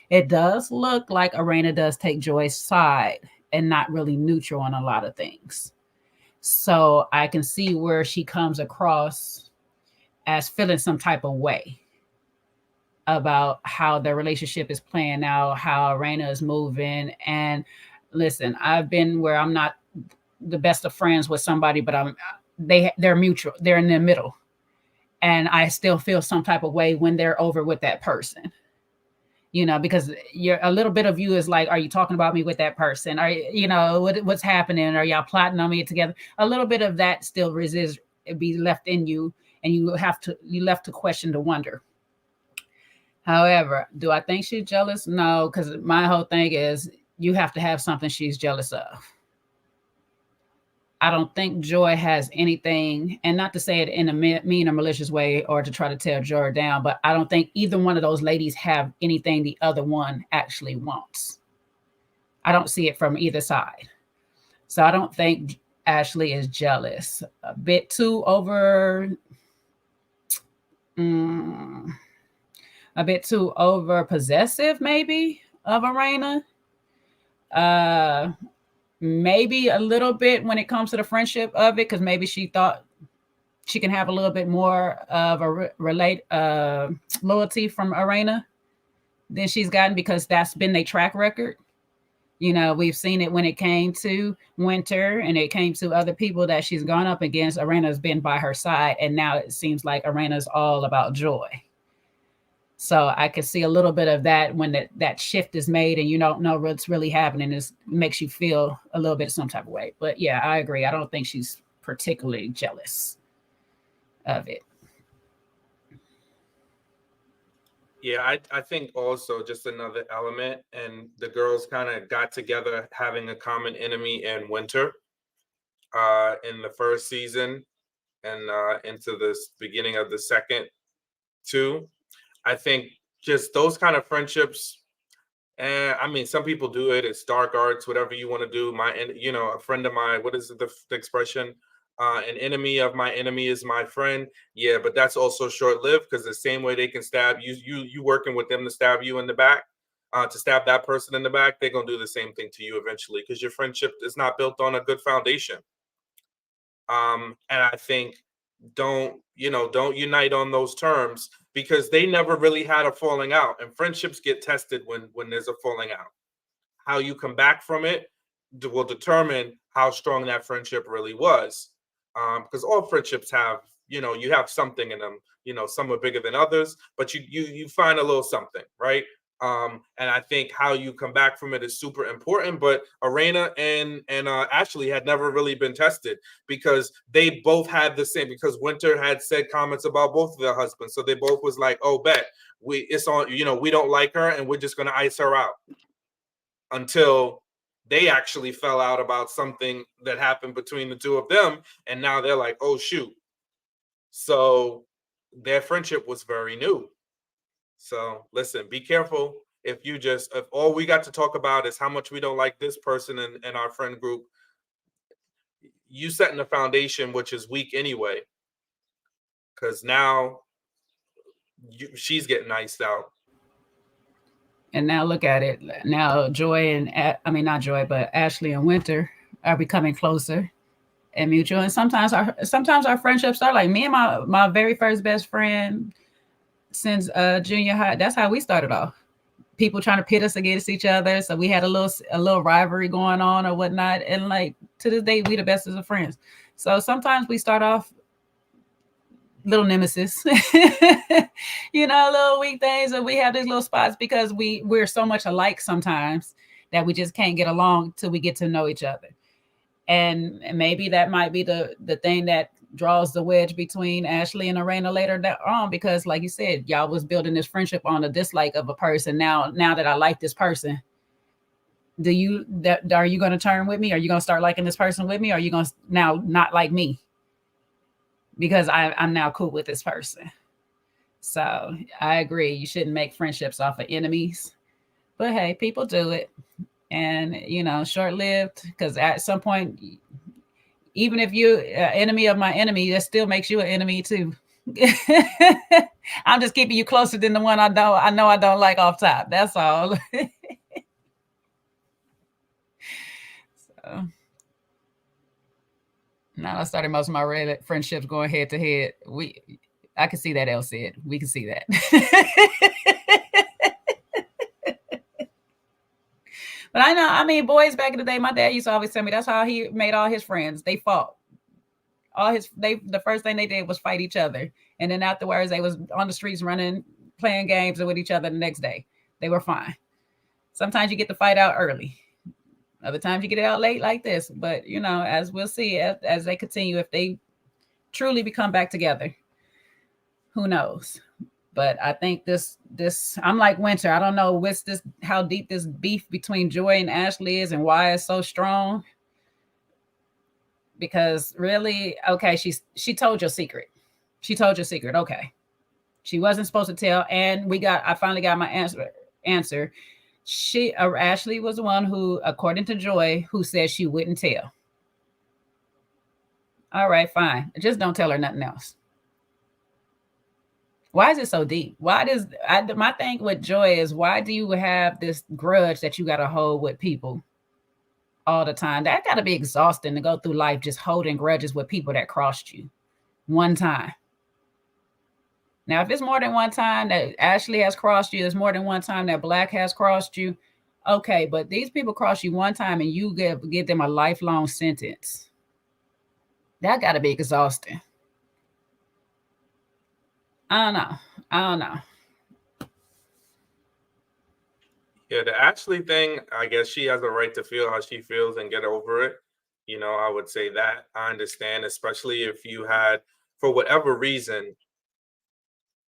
it does look like Arena does take Joy's side and not really neutral on a lot of things. So I can see where she comes across as feeling some type of way about how their relationship is playing out, how Arena is moving. And listen, I've been where I'm not the best of friends with somebody, but they're mutual. They're in the middle, and I still feel some type of way when they're over with that person. Because you're a little bit of you is like, are you talking about me with that person? What's happening? Are y'all plotting on me together? A little bit of that still resists, be left in you, and you left to question to wonder. However, do I think she's jealous? No, because my whole thing is you have to have something she's jealous of. I don't think Joy has anything, and not to say it in a mean or malicious way or to try to tear Joy down, but I don't think either one of those ladies have anything the other one actually wants. I don't see it from either side. So I don't think Ashley is jealous. A bit too over, mm, a bit too over possessive, maybe, of Arena. Uh, Maybe a little bit when it comes to the friendship of it, because maybe she thought she can have a little bit more of a relate loyalty from Arena than she's gotten because that's been their track record. We've seen it when it came to Winter and it came to other people that she's gone up against. Arena's been by her side, and now it seems like Arena's all about Joy. So I can see a little bit of that when that shift is made and you don't know what's really happening. It makes you feel a little bit some type of way. But yeah, I agree. I don't think she's particularly jealous of it. Yeah, I think also just another element, and the girls kind of got together having a common enemy in Winter in the first season and into the beginning of the second too. I think just those kind of friendships And I mean, some people do it. It's dark arts, whatever you want to do. A friend of mine, what is the expression? An enemy of my enemy is my friend. Yeah, but that's also short lived, because the same way they can stab you, you working with them to stab you in the back, to stab that person in the back, they're gonna do the same thing to you eventually, because your friendship is not built on a good foundation. And I think don't unite on those terms, because they never really had a falling out, and friendships get tested when there's a falling out. How you come back from it will determine how strong that friendship really was. Because all friendships have, you have something in them. Some are bigger than others, but you find a little something, right? And I think how you come back from it is super important. But Arena and Ashley had never really been tested, because they both had the same. Because Winter had said comments about both of their husbands, so they both was like, "Oh, bet it's on. We don't like her, and we're just gonna ice her out," until they actually fell out about something that happened between the two of them, and now they're like, "Oh shoot!" So their friendship was very new. So listen, be careful. If all we got to talk about is how much we don't like this person in our friend group, you setting a foundation which is weak anyway. Because now she's getting iced out. And now look at it. Now Joy and I mean not Joy, but Ashley and Winter are becoming closer and mutual. And sometimes our friendships are like me and my very first best friend since junior high. That's how we started off. People trying to pit us against each other, so we had a little rivalry going on or whatnot. And like to this day, we the best of friends. So sometimes we start off little nemesis, little weak things, and we have these little spots because we're so much alike sometimes that we just can't get along till we get to know each other. And maybe that might be the thing that draws the wedge between Ashley and Arena later on, because like you said, y'all was building this friendship on a dislike of a person. Now that I like this person, are you going to turn with me? Are you going to start liking this person with me? Or are you going to now not like me because I'm now cool with this person? So I agree. You shouldn't make friendships off of enemies. But hey, people do it. And, short lived, because at some point, even if you're enemy of my enemy, that still makes you an enemy too. I'm just keeping you closer than the one I know I don't like off top. That's all. So now I started most of my friendships going head to head. I can see that, Elle said. We can see that. But I mean, boys back in the day, my dad used to always tell me that's how he made all his friends. They fought. The first thing they did was fight each other. And then afterwards they was on the streets running, playing games with each other the next day. They were fine. Sometimes you get the fight out early. Other times you get it out late like this. But, as we'll see as they continue, if they truly become back together, who knows? But I think this I'm like Winter. I don't know how deep this beef between Joy and Ashley is and why it's so strong. Because really, okay, she told your secret. She told your secret. Okay. She wasn't supposed to tell. And I finally got my answer. Ashley was the one who, according to Joy, who said she wouldn't tell. All right, fine. Just don't tell her nothing else. Why is it so deep? My thing with Joy is, why do you have this grudge that you got to hold with people all the time? That got to be exhausting to go through life just holding grudges with people that crossed you one time. Now, if it's more than one time that Ashley has crossed you, there's more than one time that Black has crossed you. Okay, but these people cross you one time and you give them a lifelong sentence. That got to be exhausting. I don't know. Yeah, the Ashley thing, I guess she has a right to feel how she feels and get over it. I would say that I understand, especially if you had, for whatever reason,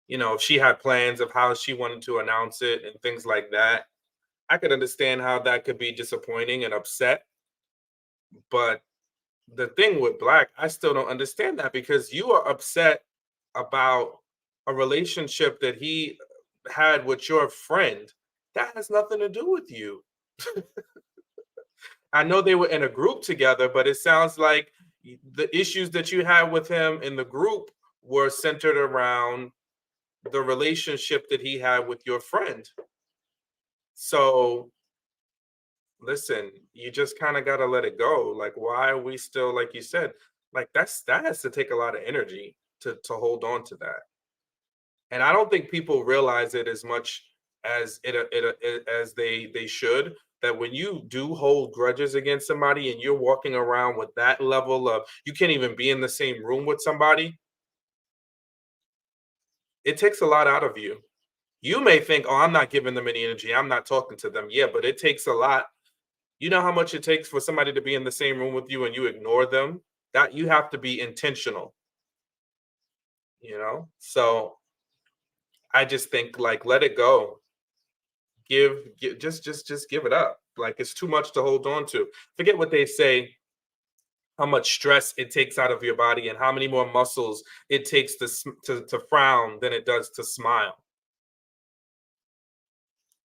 if she had plans of how she wanted to announce it and things like that. I could understand how that could be disappointing and upset. But the thing with Black, I still don't understand that, because you are upset about a relationship that he had with your friend That has nothing to do with you. I know they were in a group together, but it sounds like the issues that you had with him in the group were centered around the relationship that he had with your friend. So listen, you just kind of got to let it go. Like, why are we still, like you said, like that has to take a lot of energy to hold on to that. And I don't think people realize it as much as as they should. That when you do hold grudges against somebody and you're walking around with that level of, you can't even be in the same room with somebody, it takes a lot out of you. You may think, oh, I'm not giving them any energy, I'm not talking to them. Yeah, but it takes a lot. You know how much it takes for somebody to be in the same room with you and you ignore them? That you have to be intentional, you know? So I just think, like, let it go. Give just give it up. Like, it's too much to hold on to. Forget what they say, how much stress it takes out of your body and how many more muscles it takes to frown than it does to smile.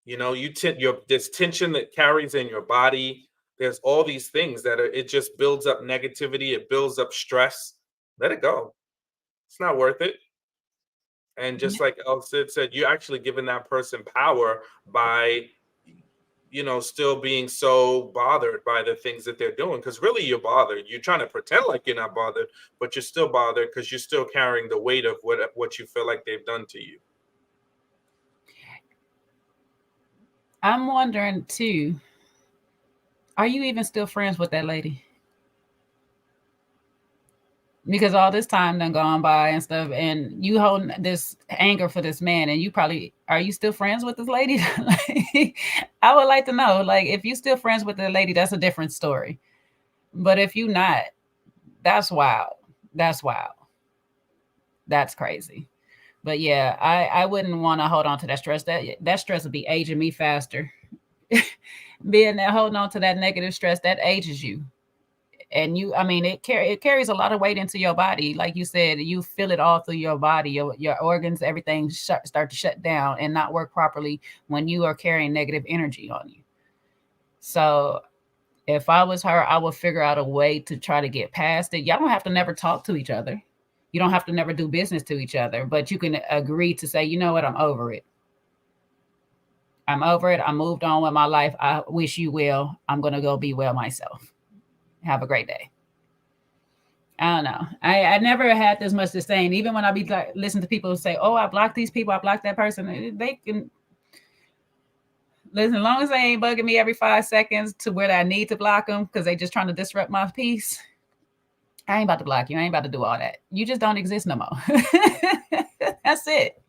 You know, your this tension that carries in your body. There's all these things that it just builds up negativity. It builds up stress. Let it go. It's not worth it. And just like El Cid said, you're actually giving that person power by, still being so bothered by the things that they're doing. Because really, you're bothered. You're trying to pretend like you're not bothered, but you're still bothered because you're still carrying the weight of what you feel like they've done to you. I'm wondering too, are you even still friends with that lady? Because all this time done gone by and stuff, and you hold this anger for this man, and you probably, are you still friends with this lady? Like, I would like to know, like, if you still friends with the lady, that's a different story. But if you not, that's wild. That's wild. That's crazy. But yeah, I wouldn't want to hold on to that stress. That stress would be aging me faster. Being there holding on to that negative stress, that ages you. And you, I mean, it carries a lot of weight into your body. Like you said, you feel it all through your body, your organs, everything start to shut down and not work properly when you are carrying negative energy on you. So if I was her, I would figure out a way to try to get past it. Y'all don't have to never talk to each other. You don't have to never do business to each other, but you can agree to say, you know what, I'm over it. I'm over it. I moved on with my life. I wish you well. I'm going to go be well myself. Have a great day. I don't know. I never had this much disdain. Even when I be like, listen to people say, "Oh, I blocked these people. I blocked that person." They can listen as long as they ain't bugging me every 5 seconds to where I need to block them because they just trying to disrupt my peace. I ain't about to block you. I ain't about to do all that. You just don't exist no more. That's it.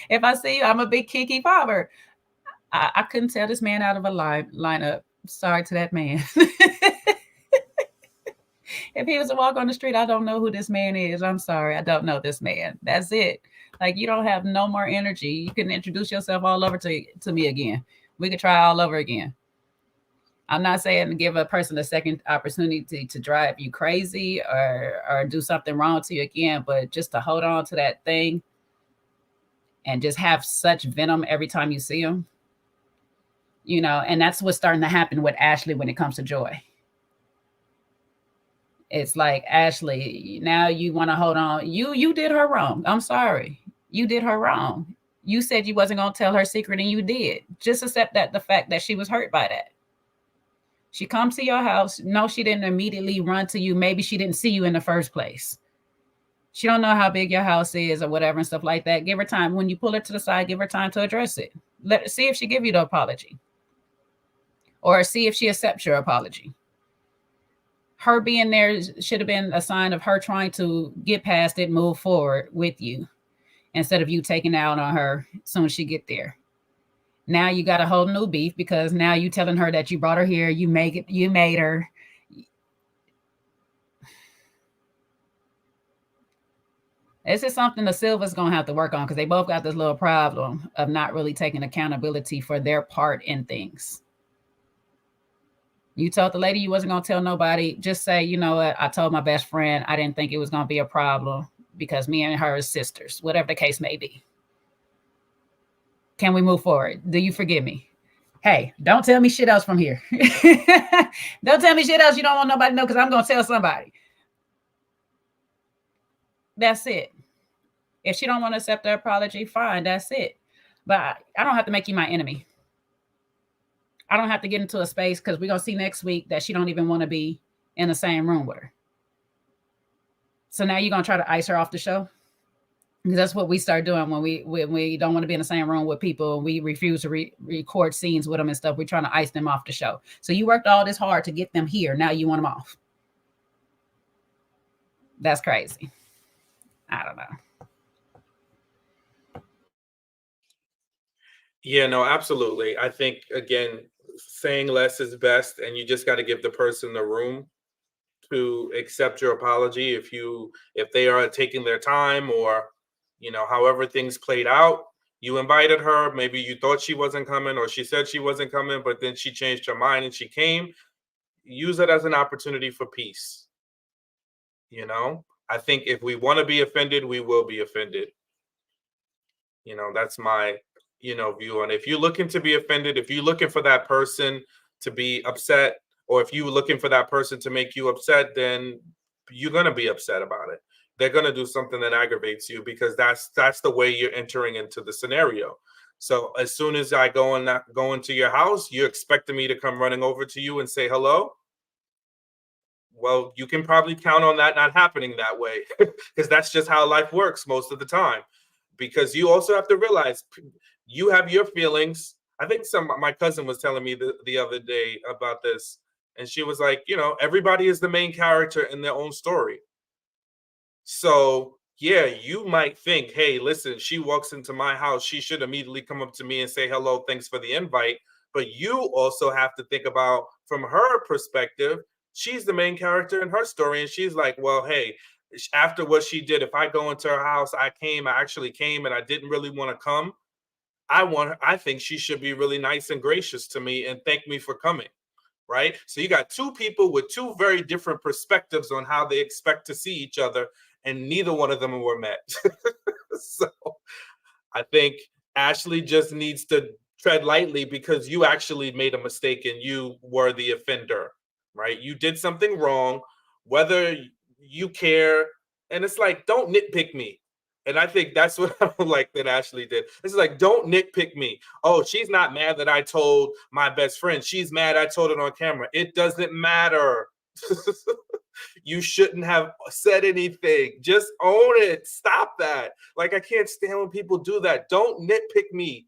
If I see you, I'm a big Kiki Popper. I couldn't tell this man out of a lineup. Sorry to that man. If he was to walk on the street, I don't know who this man is. I'm sorry, I don't know this man. That's it. Like, you don't have no more energy. You can introduce yourself all over to me again. We could try all over again. I'm not saying to give a person a second opportunity to drive you crazy or do something wrong to you again, but just to hold on to that thing and just have such venom every time you see them, and that's what's starting to happen with Ashley when it comes to Joy. It's like, Ashley, now you want to hold on. You did her wrong. I'm sorry. You did her wrong. You said you wasn't going to tell her secret, and you did. Just accept that the fact that she was hurt by that. She comes to your house. No, she didn't immediately run to you. Maybe she didn't see you in the first place. She don't know how big your house is or whatever and stuff like that. Give her time. When you pull her to the side, give her time to address it. See if she give you the apology. Or see if she accepts your apology. Her being there should have been a sign of her trying to get past it, move forward with you, instead of you taking out on her as soon as she get there. Now you got a whole new beef because now you telling her that you brought her here, you made her. This is something the Silvers gonna have to work on because they both got this little problem of not really taking accountability for their part in things. You told the lady you wasn't going to tell nobody. Just say, you know what? I told my best friend I didn't think it was going to be a problem because me and her are sisters, whatever the case may be. Can we move forward? Do you forgive me? Hey, don't tell me shit else from here. Don't tell me shit else you don't want nobody to know because I'm going to tell somebody. That's it. If she don't want to accept her apology, fine, that's it. But I don't have to make you my enemy. I don't have to get into a space because we're going to see next week that she don't even want to be in the same room with her. So now you're going to try to ice her off the show? Because that's what we start doing when we don't want to be in the same room with people and we refuse to record scenes with them and stuff. We're trying to ice them off the show. So you worked all this hard to get them here. Now you want them off. That's crazy. I don't know. Yeah, no, absolutely. I think again, saying less is best, and you just got to give the person the room to accept your apology if they are taking their time, or however things played out. You invited her, maybe you thought she wasn't coming, or she said she wasn't coming, but then she changed her mind and she came. Use it as an opportunity for peace. I think if we want to be offended, we will be offended. That's my view on it. If you're looking to be offended, if you're looking for that person to be upset, or if you're looking for that person to make you upset, then you're going to be upset about it. They're going to do something that aggravates you, because that's the way you're entering into the scenario. So as soon as I go into your house, you're expecting me to come running over to you and say hello. Well, you can probably count on that not happening that way, because that's just how life works most of the time. Because you also have to realize you have your feelings. I think my cousin was telling me the other day about this, and she was like, everybody is the main character in their own story. So yeah, you might think, hey, listen, she walks into my house, she should immediately come up to me and say hello, thanks for the invite. But you also have to think about, from her perspective, she's the main character in her story, and she's like, well, hey, after what she did, if I go into her house, I actually came and I didn't really want to come. I think she should be really nice and gracious to me and thank me for coming. Right? So you got two people with two very different perspectives on how they expect to see each other, and neither one of them were met. So I think Ashley just needs to tread lightly, because you actually made a mistake and you were the offender, right? You did something wrong, whether you care. And it's like, don't nitpick me. And I think that's what I don't like that Ashley did. It's like, don't nitpick me. Oh, she's not mad that I told my best friend. She's mad I told it on camera. It doesn't matter. You shouldn't have said anything. Just own it. Stop that. Like, I can't stand when people do that. Don't nitpick me,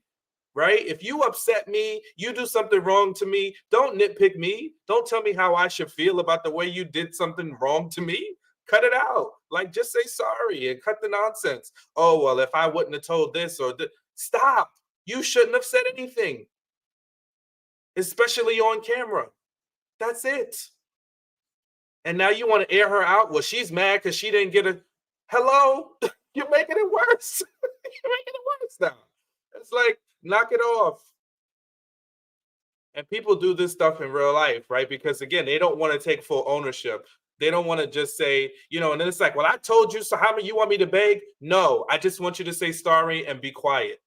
right? If you upset me, you do something wrong to me, don't nitpick me. Don't tell me how I should feel about the way you did something wrong to me. Cut it out. Like, just say sorry and cut the nonsense. Oh, well, if I wouldn't have told this or stop. You shouldn't have said anything, especially on camera. That's it. And now you want to air her out? Well, she's mad because she didn't get a hello. You're making it worse. You're making it worse now. It's like, knock it off. And people do this stuff in real life, right? Because again, they don't want to take full ownership. They don't want to just say, and then it's like, well, I told you, so how many you want me to beg? No, I just want you to say sorry and be quiet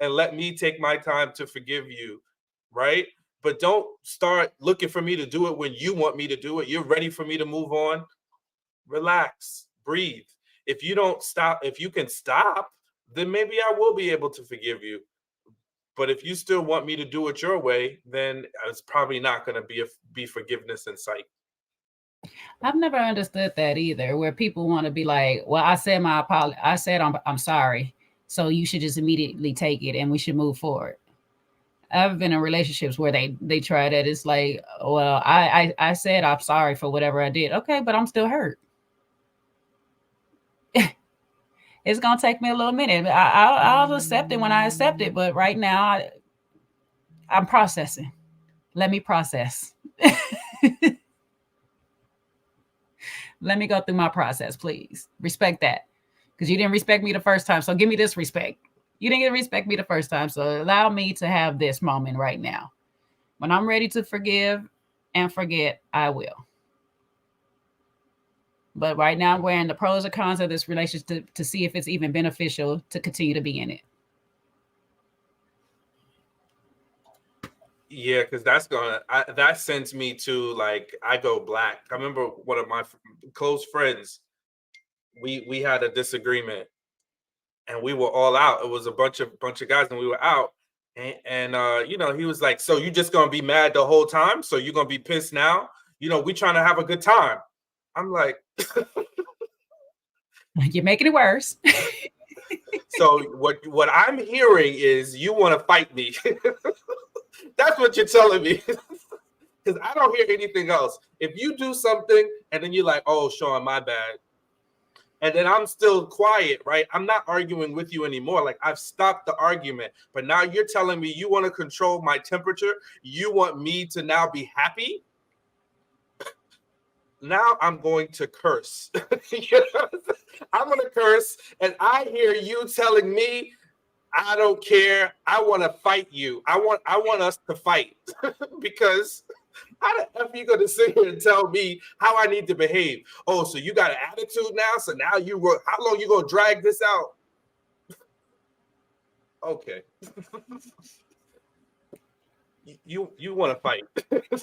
and let me take my time to forgive you, right? But don't start looking for me to do it when you want me to do it. You're ready for me to move on. Relax, breathe. If you don't stop, if you can stop, then maybe I will be able to forgive you. But if you still want me to do it your way, then it's probably not going to be forgiveness in sight. I've never understood that either, where people want to be like, well, I said my apology. I said I'm sorry. So you should just immediately take it and we should move forward. I've been in relationships where they try that. It's like, well, I said I'm sorry for whatever I did. Okay, but I'm still hurt. It's gonna take me a little minute. I'll accept it when I accept it, but right now I'm processing. Let me process. Let me go through my process, please. Respect that, because you didn't respect me the first time, so give me this respect. You didn't respect me the first time, so allow me to have this moment right now. When I'm ready to forgive and forget, I will. But right now, I'm weighing the pros and cons of this relationship to see if it's even beneficial to continue to be in it. Yeah, because that sends me to, like, I go black. I remember one of my close friends. We had a disagreement, and we were all out. It was a bunch of guys, and we were out. And he was like, "So you just gonna be mad the whole time? So you're gonna be pissed now? We trying to have a good time." I'm like, You're making it worse. so what I'm hearing is you want to fight me. That's what you're telling me. Because I don't hear anything else. If you do something and then you're like, "Oh, Sean, my bad," and then I'm still quiet, right? I'm not arguing with you anymore. Like, I've stopped the argument, but now you're telling me you want to control my temperature. You want me to now be happy. Now I'm going to curse. I'm going to curse, and I hear you telling me, "I don't care. I want to fight you. I want us to fight." Because how the F are you going to sit here and tell me how I need to behave? Oh, so you got an attitude now? So now how long you going to drag this out? Okay. You want to fight.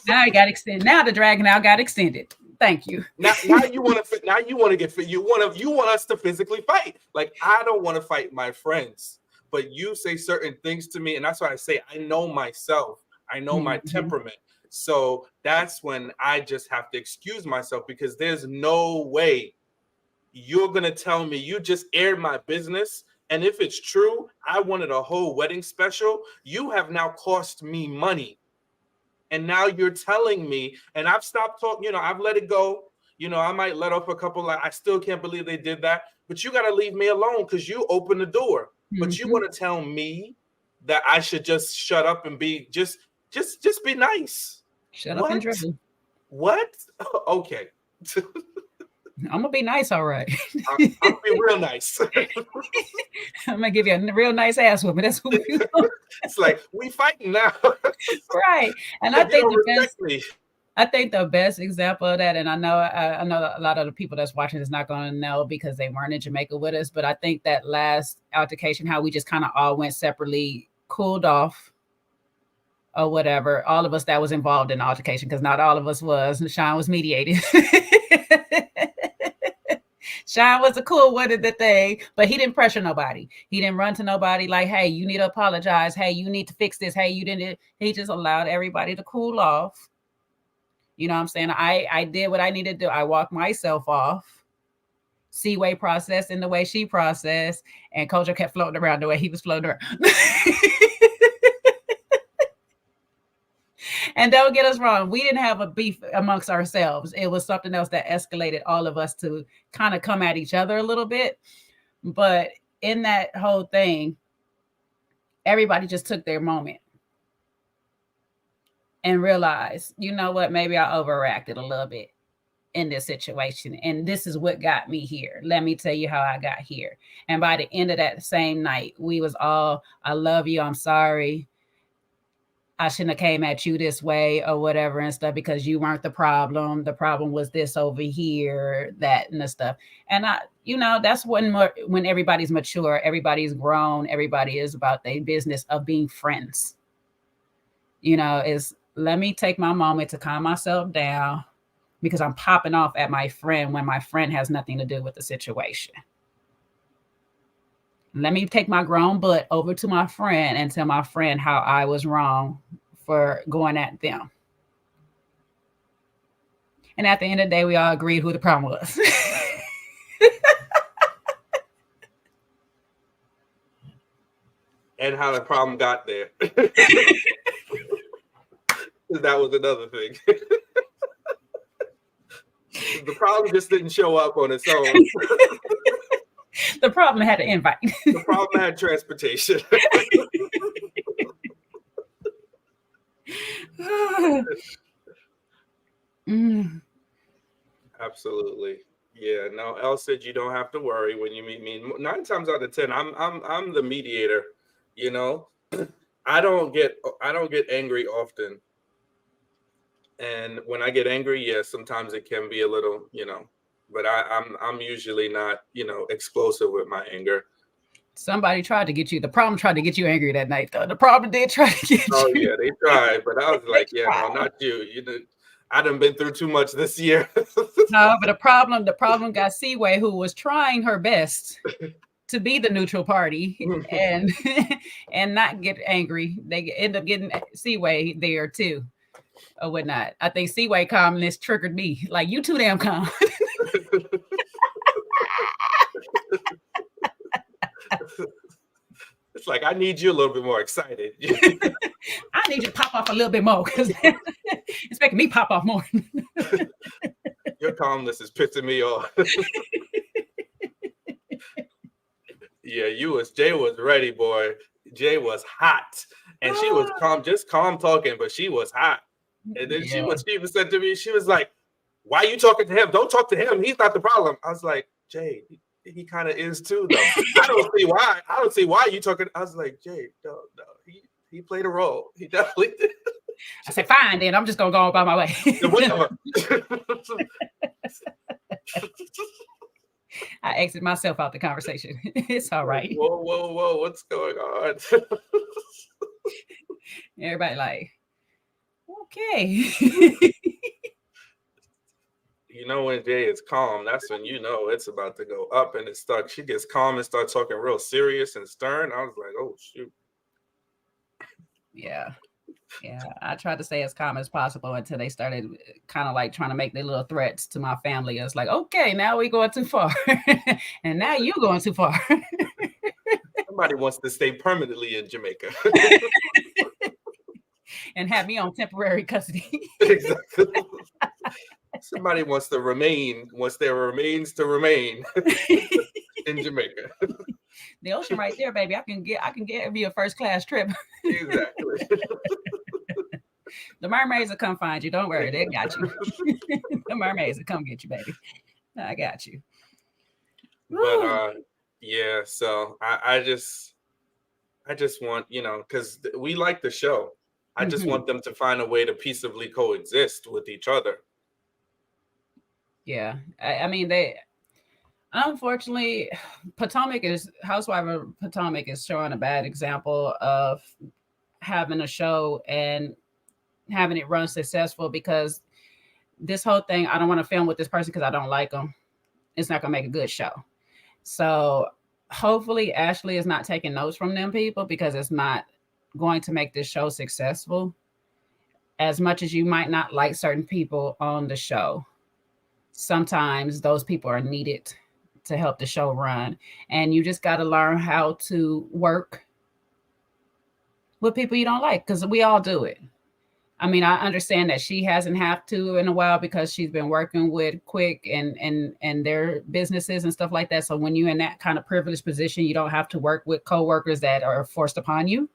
Now I got extended. Now the dragon out got extended. Thank you. Now you want to get fit. You want us to physically fight. Like, I don't want to fight my friends, but you say certain things to me, and that's why I say I know myself. I know my temperament. So that's when I just have to excuse myself, because there's no way you're going to tell me you just aired my business. And if it's true, I wanted a whole wedding special. You have now cost me money. And now you're telling me, and I've stopped talking, I've let it go. I might let off a couple, like, I still can't believe they did that. But you got to leave me alone, because you opened the door. But you want to tell me that I should just shut up and be just be nice. Shut up and dribble. What? Okay. I'm gonna be nice, all right. I'm gonna be real nice. I'm gonna give you a real nice ass whooping. That's what we do. It's like, we fighting now. Right. And I think the best example of that, and I know a lot of the people that's watching is not going to know because they weren't in Jamaica with us, but I think that last altercation, how we just kind of all went separately, cooled off, or whatever. All of us that was involved in the altercation, because not all of us was. Sean was mediating. Sean was a cool one at the thing, but he didn't pressure nobody. He didn't run to nobody like, "Hey, you need to apologize. Hey, you need to fix this. Hey, you didn't." He just allowed everybody to cool off. You know what I'm saying? I did what I needed to do. I walked myself off. Seaway processed in the way she processed, and Kojo kept floating around the way he was floating around. And don't get us wrong, we didn't have a beef amongst ourselves. It was something else that escalated all of us to kind of come at each other a little bit. But in that whole thing, everybody just took their moment and realized, you know what, maybe I overreacted a little bit in this situation. And this is what got me here. Let me tell you how I got here. And by the end of that same night, we was all, "I love you. I'm sorry. I shouldn't have came at you this way," or whatever and stuff, because you weren't the problem. The problem was this over here, that and the stuff. And that's when everybody's mature, everybody's grown, everybody is about their business of being friends. Is let me take my moment to calm myself down, because I'm popping off at my friend when my friend has nothing to do with the situation. Let me take my grown butt over to my friend and tell my friend how I was wrong for going at them. And at the end of the day, we all agreed who the problem was. And how the problem got there. That was another thing. The problem just didn't show up on its own. The problem had an invite. The problem had transportation. Absolutely. Yeah. No, Elle said you don't have to worry when you meet me. 9 times out of 10, I'm the mediator. I don't get angry often. And when I get angry, yes, sometimes it can be a little, but I'm usually not, explosive with my anger. Somebody tried to get you. The problem tried to get you angry that night, though. The problem did try to get Oh you. yeah, they tried, but I was They like, yeah, no, tried. not you. You know, I done been through too much this year. No, but the problem got Seaway, who was trying her best to be the neutral party and and not get angry. They end up getting Seaway there too, or whatnot. I think Seaway calmness triggered me. Like, you too damn calm. It's like I need you a little bit more excited. I need you to pop off a little bit more because it's making me pop off more. Your calmness is pissing me off. Yeah, Jay was ready, boy. Jay was hot. And she was calm, just calm talking, but she was hot. And then Yeah. she even said to me, she was like, why are you talking to him? Don't talk to him. He's not the problem. I was like, Jay, he kind of is too, though. I don't see why. I don't see why you talking. I was like, Jay, no. He played a role. He definitely did. I said, fine, then I'm just gonna go about my way. Whatever. I exit myself out the conversation. It's all right. Whoa, what's going on? Everybody like, okay. You know, when Jay is calm, that's when you know it's about to go up, and she gets calm and starts talking real serious and stern. I was like, oh shoot. Yeah. I tried to stay as calm as possible until they started kind of like trying to make their little threats to my family. It's like, okay, now we're going too far. And now you're going too far. Somebody wants to stay permanently in Jamaica. And have me on temporary custody. Exactly. Somebody wants their remains to remain in Jamaica. The ocean right there, baby. I can give you a first class trip. Exactly. The mermaids will come find you. Don't worry, they got you. The mermaids will come get you, baby. I got you. But yeah, so I just want, because we like the show. I just want them to find a way to peaceably coexist with each other. Yeah. I mean, unfortunately, Housewife of Potomac is showing a bad example of having a show and having it run successful, because this whole thing, I don't want to film with this person because I don't like them. It's not going to make a good show. So hopefully Ashley is not taking notes from them people, because it's not going to make this show successful. As much as you might not like certain people on the show, sometimes those people are needed to help the show run. And you just got to learn how to work with people you don't like, because we all do it. I mean, I understand that she hasn't have to in a while because she's been working with Quick and their businesses and stuff like that. So when you're in that kind of privileged position, you don't have to work with coworkers that are forced upon you.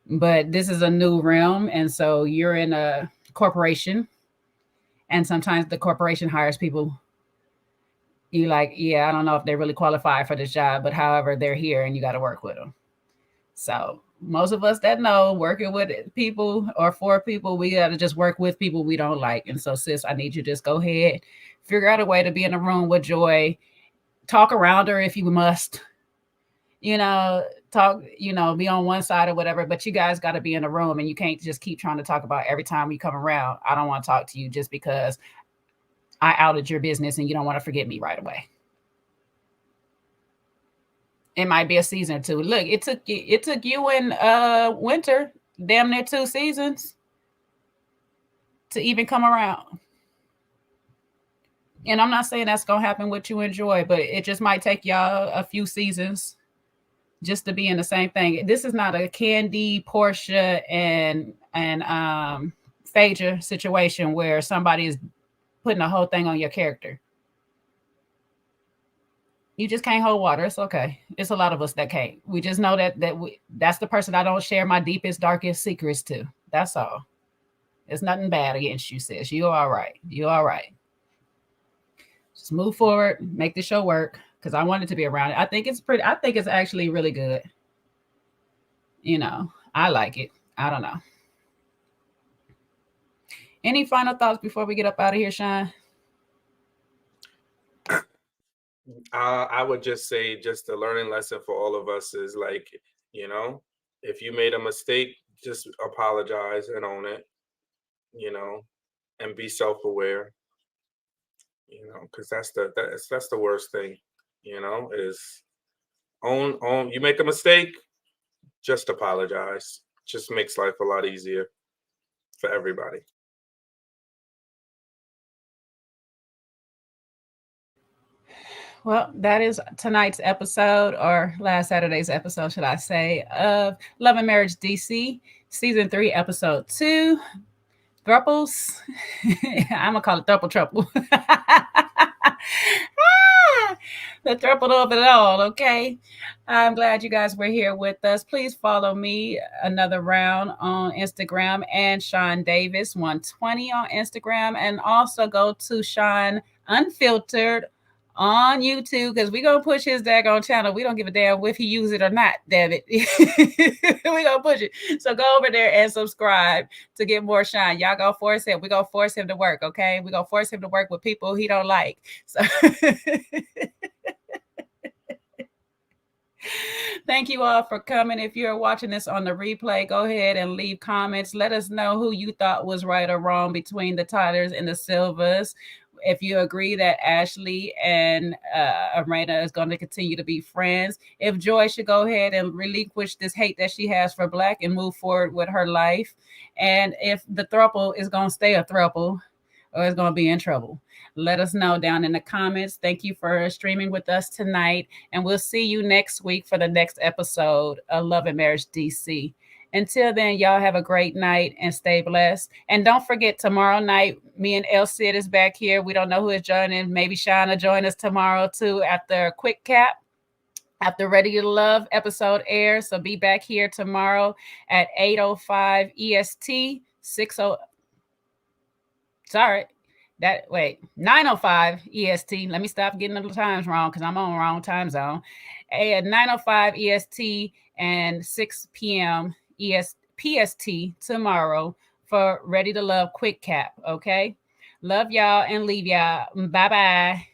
But this is a new realm, and so you're in a corporation, and sometimes the corporation hires people. You like, yeah, I don't know if they're really qualified for this job, but however, they're here, and you got to work with them. So most of us that know, working with people or for people, we got to just work with people we don't like. And so, sis, I need you to just go ahead, figure out a way to be in a room with Joy, talk around her if you must, talk, be on one side or whatever, but you guys got to be in a room, and you can't just keep trying to talk about every time you come around. I don't want to talk to you just because I outed your business and you don't want to forget me right away. It might be a season or two. Look, it took you and Winter damn near 2 seasons to even come around. And I'm not saying that's gonna happen with you and Joy, but it just might take y'all a few seasons just to be in the same thing. This is not a Candy, Portia, and Phaedra situation where somebody is putting the whole thing on your character. You just can't hold water. It's okay. It's a lot of us that can't. We just know that's the person I don't share my deepest, darkest secrets to. That's all. It's nothing bad against you, sis. You're all right. You're all right. Just move forward, make the show work, because I want it to be around it. I think it's actually really good. I like it. I don't know. Any final thoughts before we get up out of here, Sean? I would just say, just a learning lesson for all of us is like, you know, if you made a mistake, just apologize and own it, you know, and be self-aware, because that's the worst thing, is own. You make a mistake, just apologize. Just makes life a lot easier for everybody. Well, that is tonight's episode, or last Saturday's episode, should I say, of Love and Marriage DC, Season 3, Episode 2. Thruples. I'm going to call it Thruple Trouble. The thruple of it all, okay? I'm glad you guys were here with us. Please follow me another round on Instagram and Sean Davis 120 on Instagram, and also go to Sean Unfiltered on YouTube, because we're gonna push his daggone channel. We don't give a damn if he use it or not, damn it. We're gonna push it. So go over there and subscribe to get more Sean. Y'all gonna force him. We're gonna force him to work, okay? We're gonna force him to work with people he don't like. So thank you all for coming. If you're watching this on the replay, go ahead and leave comments. Let us know who you thought was right or wrong between the Tylers and the Silvas. If you agree that Ashley and Arena is going to continue to be friends, if Joy should go ahead and relinquish this hate that she has for Black and move forward with her life, and if the throuple is going to stay a throuple or is going to be in trouble. Let us know down in the comments. Thank you for streaming with us tonight, and we'll see you next week for the next episode of Love and Marriage DC. Until then, y'all have a great night and stay blessed. And don't forget, tomorrow night, me and El Cid is back here. We don't know who is joining. Maybe Sean will join us tomorrow too after a quick cap, after Ready to Love episode airs. So be back here tomorrow at 8:05 EST, 60. Sorry. 9:05 EST. Let me stop getting the times wrong because I'm on the wrong time zone. At 9:05 EST and 6 p.m. PST tomorrow for Ready to Love Quick Cap. Okay. Love y'all and leave y'all. Bye bye.